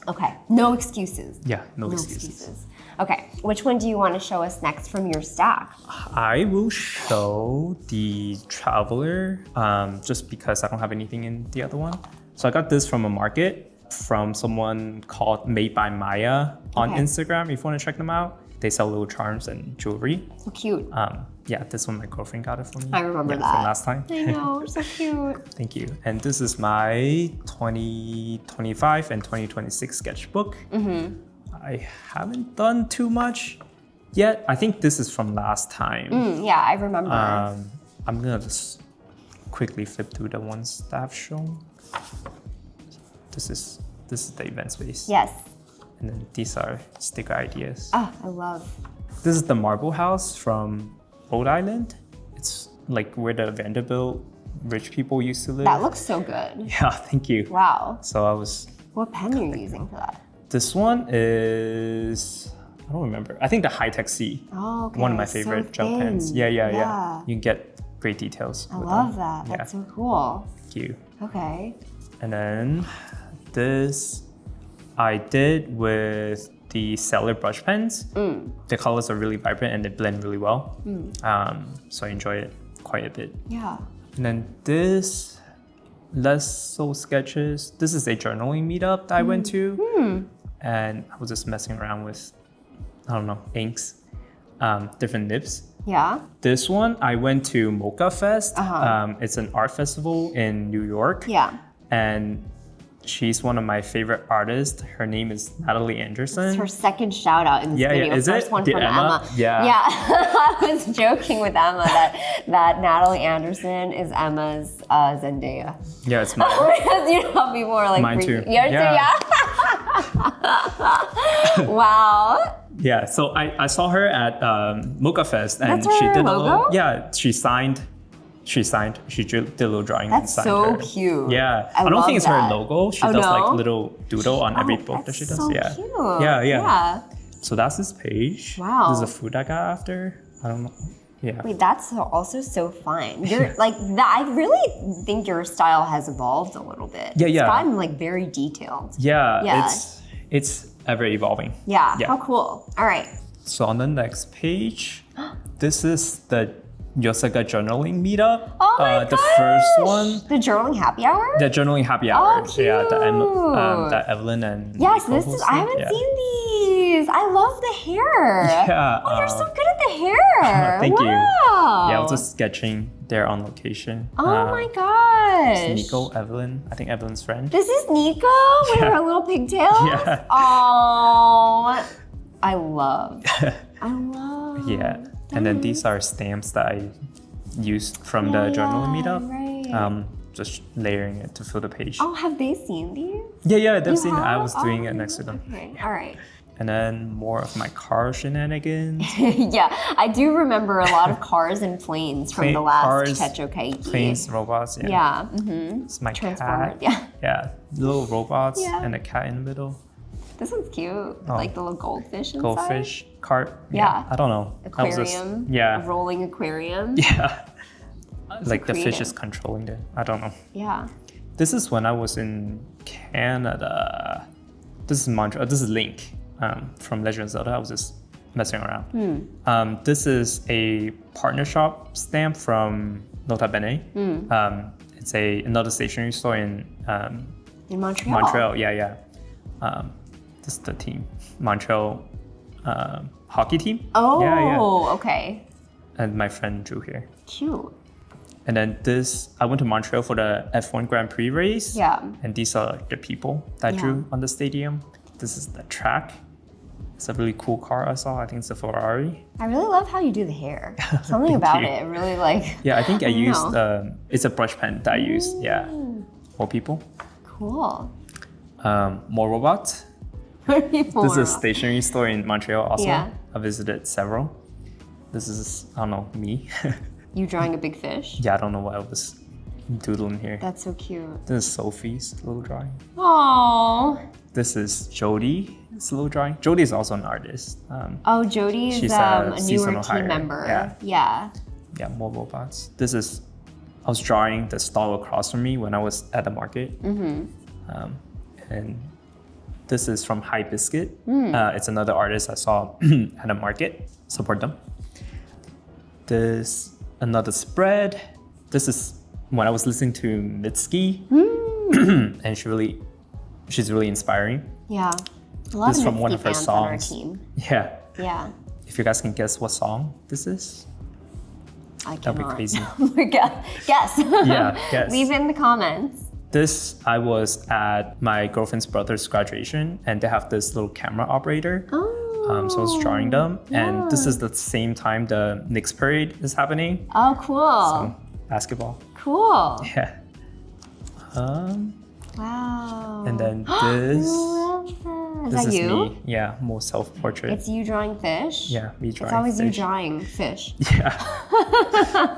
Okay. No excuses. Yeah. No excuses. Okay. Which one do you want to show us next from your stack? I will show the Traveler just because I don't have anything in the other one. So I got this from a market from someone called Made by Maya on Instagram. If you want to check them out, they sell little charms and jewelry. So cute. This one my girlfriend got it for me. I remember that from last time. I know, so cute. Thank you. And this is my 2025 and 2026 sketchbook. I haven't done too much yet. I think this is from last time. Yeah, I remember. I'm gonna just quickly flip through the ones that I've shown. This is the event space. Yes. And then these are sticker ideas. Oh, I love. This is the Marble House from Rhode Island. It's like where the Vanderbilt rich people used to live. That looks so good. Yeah, thank you. Wow. So I was. What pen are you using for that? This one is, I don't remember. I think the High Tech C. Oh, okay. One of my favorite gel pens. Yeah. You can get great details. I love that. That's so cool. Thank you. Okay. And then this I did with the Cellar brush pens. The colors are really vibrant and they blend really well. So I enjoy it quite a bit. Yeah. And then this, less so sketches. This is a journaling meetup that I went to. And I was just messing around with, I don't know, inks, different nibs. Yeah. This one, I went to Mocha Fest. It's an art festival in New York. Yeah. And she's one of my favorite artists. Her name is Natalie Anderson. It's her second shout out in this video. Yeah, is First it? one Did from Emma? Yeah. Yeah. I was joking with Emma that Natalie Anderson is Emma's Zendaya. Yeah, it's mine. Because you know people are like Mine too. Yeah. Wow. Yeah, so I saw her at Mocha Fest, and That's she her did a logo? little. Yeah, she did a little drawing and That's signed so her. cute. Yeah, I I don't love think it's that. her logo. She Oh, does no? like little doodle on every book that That's she does. so Yeah, cute. yeah. So that's this page. Wow. This is the food I got after. I don't know. Yeah. Wait, that's also so fun. You're like that. I really think your style has evolved a little bit. Yeah, yeah. It's gotten like very detailed. Yeah, Yeah. it's ever evolving. Yeah. Yeah. How cool. All right. So on the next page, this is the Yoseka journaling meetup. Oh my The gosh. first one. The journaling happy hour. The journaling happy hour. Oh, Yeah, cute. that Evelyn and Yes, Nico this is. hosted. I haven't Yeah. seen these. I love the hair. Yeah, Oh, you're so good at the hair. Thank you. Wow. Yeah, I was just sketching there on location. Oh my gosh. Nico, Evelyn. I think Evelyn's friend. This is Nico with Yeah. her little pigtails. Yeah. Oh, I love. Yeah, and then these are stamps that I used from the journaling meetup. Right. Just layering it to fill the page. Oh, have they seen these? Yeah, they've You seen it. I have? was doing it next to them. Okay. All right. And then more of my car shenanigans. Yeah, I do remember a lot of cars and planes from the last Cars, Techo Kaigi. Planes, robots. Yeah. Yeah. Mm-hmm. It's my Transformer. cat. Yeah. Yeah, little robots Yeah. and a cat in the middle. This one's cute. Like the little goldfish inside. Goldfish cart. Yeah. I don't know. I was just- Aquarium. yeah. A rolling aquarium. Yeah. Like the fish creative. is controlling it. I don't know. Yeah. This is when I was in Canada. This is Montreal. This is Link from Legend of Zelda. I was just messing around. This is a partner shop stamp from Nota Bene. It's another stationery store in In Montreal. Montreal. Yeah. This is the team, Montreal hockey team. Oh, Yeah. okay. And my friend drew here. Cute. And then this, I went to Montreal for the F1 Grand Prix race. Yeah. And these are the people that Yeah. drew on the stadium. This is the track. It's a really cool car I saw. I think it's a Ferrari. I really love how you do the hair. Something about you. it really like. Yeah, I think I don't used, know. it's a brush pen that I used. Yeah. For people. Cool. More robots. This is a stationery store in Montreal also. Yeah. I visited several. This is, I don't know, me. You drawing a big fish? Yeah, I don't know what I was doodling here. That's so cute. This is Sophie's little drawing. Oh. This is Jody's little drawing. Jody is also an artist. Oh, Jody's She's a a newer seasonal team hire. member. Yeah. Yeah. Yeah, more robots. This is, I was drawing the stall across from me when I was at the market. And this is from High Biscuit. It's another artist I saw at a market. Support them. This, another spread. This is when I was listening to Mitski. And she's really inspiring. Yeah. A lot This of from one Mitski of her fans on our songs. team. Yeah. Yeah. If you guys can guess what song this is, I that'd be cannot. crazy. Guess. Yeah, guess. Leave it in the comments. This, I was at my girlfriend's brother's graduation, and they have this little camera operator. Oh. So I was drawing them, and this is the same time the Knicks parade is happening. Oh, cool. Basketball. Cool. Yeah. Wow. And then I this. love that. Is This that is you? me. Yeah, more self-portrait. It's you drawing fish? Yeah, me drawing It's always you fish. drawing fish. Yeah.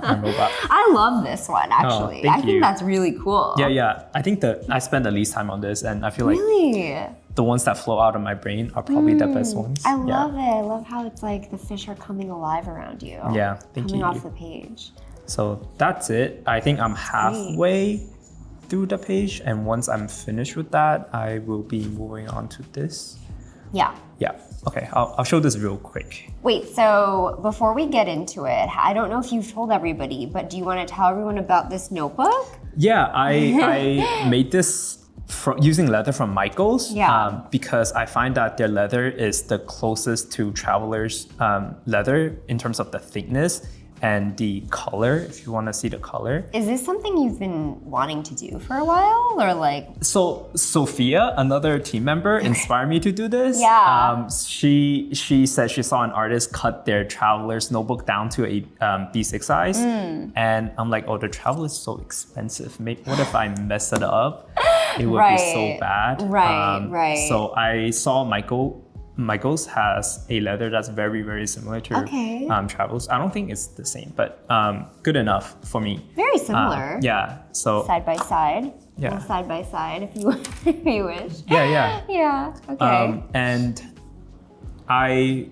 I'm robot. I love this one, actually. thank I think you. that's really cool. Yeah. I think that I spent the least time on this, and I feel like Really? the ones that flow out of my brain are probably the best ones. I love it. I love how it's like the fish are coming alive around you. Yeah, thank coming you. off the page. So that's it. I think I'm halfway through the page, and once I'm finished with that, I will be moving on to this. Yeah. Yeah. Okay, I'll show this real quick. Wait, so before we get into it, I don't know if you've told everybody, but do you want to tell everyone about this notebook? Yeah, I made this using leather from Michaels. Yeah. Because I find that their leather is the closest to Traveler's leather in terms of the thickness and the color, if you want to see the color. Is this something you've been wanting to do for a while, or like? So Sophia, another team member, inspired me to do this. Yeah. She said she saw an artist cut their Traveler's notebook down to a B6 size, and I'm like, oh, the Traveler is so expensive. What if I mess it up? It would be so bad. Right. So I saw Michael Michaels has a leather that's very, very similar to Travelers. I don't think it's the same, but good enough for me. Very similar. Yeah, so. Side by side. Yeah. Or side by side if you if you wish. Yeah. Yeah, okay. And I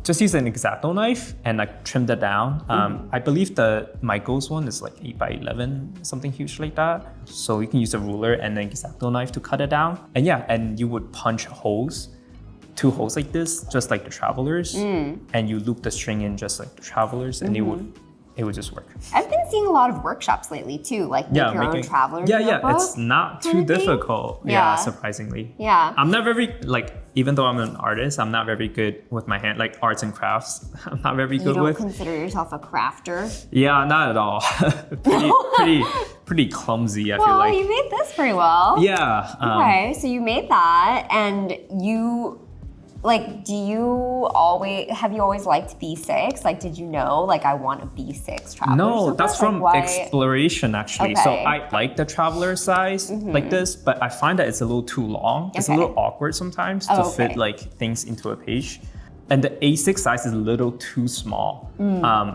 just used an X-Acto knife and like trimmed it down. I believe the Michaels one is like 8x11, something huge like that. So you can use a ruler and an X-Acto knife to cut it down. And yeah, and you would punch holes, 2 holes like this, just like the Travelers. And you loop the string in just like the Travelers, and it would just work. I've been seeing a lot of workshops lately too, like make your own Travelers notebook. It's not too difficult. Yeah, surprisingly. Yeah. I'm not very, like, even though I'm an artist, I'm not very good with my hand, like arts and crafts. I'm not very good with. You don't consider yourself a crafter? Yeah, not at all. pretty clumsy, I feel like. Well, you made this pretty well. Yeah. Okay, so you made that, and you, like, have you always liked B6? Like, did you know, like, I want a B6 Traveler? No, that's from why? exploration, actually. So I like the Traveler size like this, but I find that it's a little too long. It's a little awkward sometimes to fit like things into a page. And the A6 size is a little too small.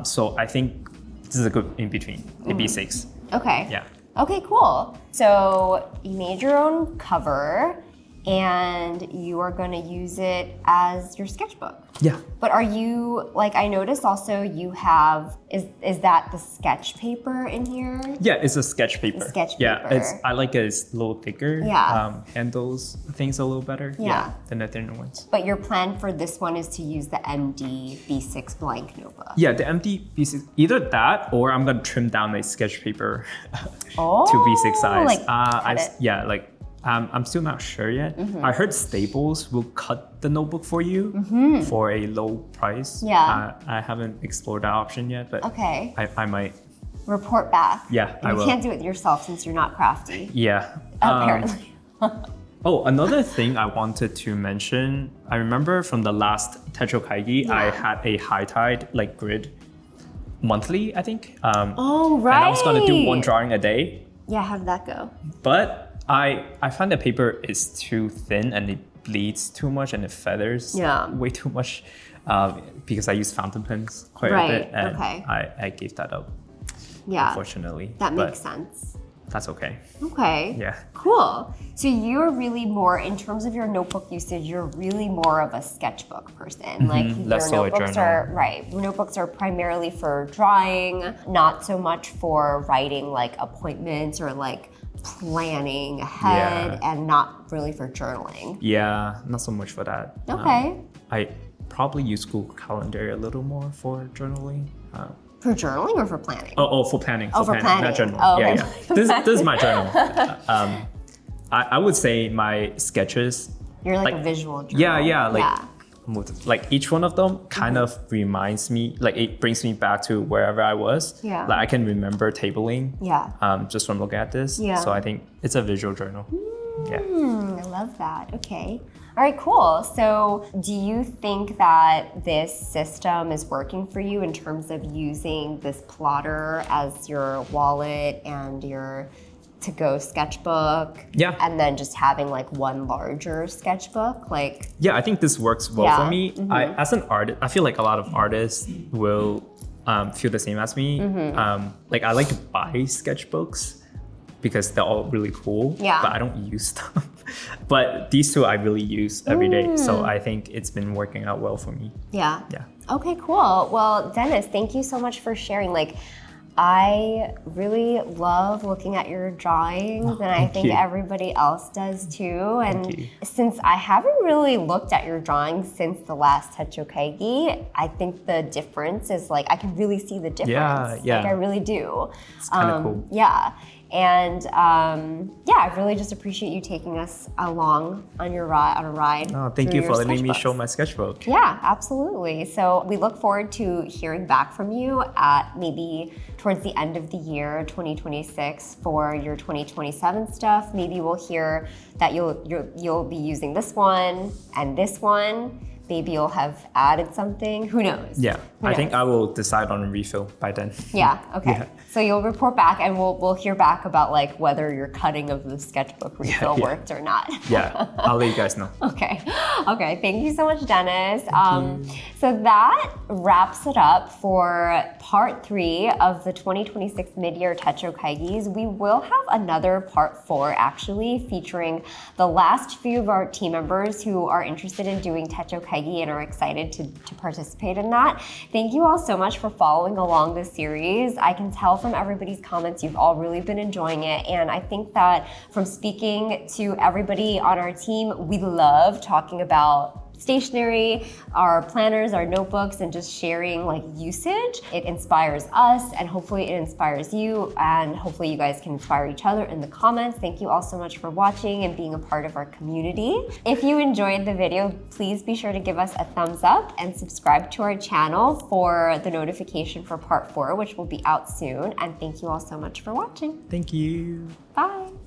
So I think this is a good in between, a B6. Okay. Yeah. Okay, cool. So you made your own cover, and you are going to use it as your sketchbook. Yeah. But are you, like, I noticed also you have, is that the sketch paper in here? Yeah, it's a sketch paper. Yeah, I like it. It's a little thicker. Yeah. Handles things a little better. Yeah. Than the thinner ones. But your plan for this one is to use the MD B6 blank notebook. Yeah, the MD B6, either that or I'm gonna trim down my sketch paper to Oh, B6 size. like cut it. Yeah, like I'm still not sure yet. I heard Staples will cut the notebook for you for a low price. Yeah. I haven't explored that option yet, but Okay. I might. Report back. Yeah, I will. You can't do it yourself since you're not crafty. Yeah. Apparently. Oh, another thing I wanted to mention, I remember from the last Techo Kaigi, I had a high tide like grid monthly, I think. Oh, right. And I was gonna do 1 drawing a day. Yeah, how did that go? But I find the paper is too thin and it bleeds too much and it feathers way too much because I use fountain pens quite a bit, and I gave that up. Yeah. Unfortunately. That makes sense. That's okay. Okay. Yeah. Cool. So you're really more, in terms of your notebook usage, you're really more of a sketchbook person. Like Less so your a notebooks journal. your notebooks are primarily for drawing, not so much for writing like appointments or like planning ahead, and not really for journaling. Yeah, not so much for that. Okay. I probably use Google Calendar a little more for journaling. For journaling or for planning? For planning. For planning. Not journal. Oh, yeah, okay. yeah. This is my journal. I would say my sketches. You're like a visual journal. Yeah. Like each one of them kind of reminds me, like it brings me back to wherever I was. Yeah. Like I can remember tabling. Yeah. Just from looking at this. Yeah. So I think it's a visual journal. Yeah. I love that. Okay. All right, cool. So do you think that this system is working for you in terms of using this plotter as your wallet and your to-go sketchbook? Yeah. And then just having like one larger sketchbook? Like, yeah, I think this works well for me. As an artist, I feel like a lot of artists will feel the same as me. Like I like to buy sketchbooks because they're all really cool, but I don't use them. But these two I really use every day. So I think it's been working out well for me. Yeah. Yeah. Okay, cool. Well, Dennis, thank you so much for sharing. Like, I really love looking at your drawings, and I think everybody else does too. And since I haven't really looked at your drawings since the last Techo Kaigi, I think the difference is like, I can really see the difference. Yeah. Like, I really do. It's kind of cool. Yeah. And I really just appreciate you taking us along on your on a ride. Oh, thank you for letting me show my sketchbook. Yeah, absolutely. So we look forward to hearing back from you at maybe towards the end of the year, 2026, for your 2027 stuff. Maybe we'll hear that you'll be using this one and this one. Maybe you'll have added something. Who knows? Yeah. I think I will decide on a refill by then. Yeah, okay. Yeah. So you'll report back and we'll hear back about like whether your cutting of the sketchbook refill yeah. worked or not. Yeah, I'll let you guys know. Okay. Okay. Thank you so much, Dennis. So that wraps it up for part 3 of the 2026 Mid-Year Techo Kaigis. We will have another part 4 actually featuring the last few of our team members who are interested in doing Techo Kaigi and are excited to participate in that. Thank you all so much for following along this series. I can tell from everybody's comments you've all really been enjoying it, and I think that from speaking to everybody on our team, we love talking about stationery, our planners, our notebooks, and just sharing like usage. It inspires us and hopefully it inspires you, and hopefully you guys can inspire each other in the comments. Thank you all so much for watching and being a part of our community. If you enjoyed the video, please be sure to give us a thumbs up and subscribe to our channel for the notification for part 4, which will be out soon. And thank you all so much for watching. Thank you. Bye.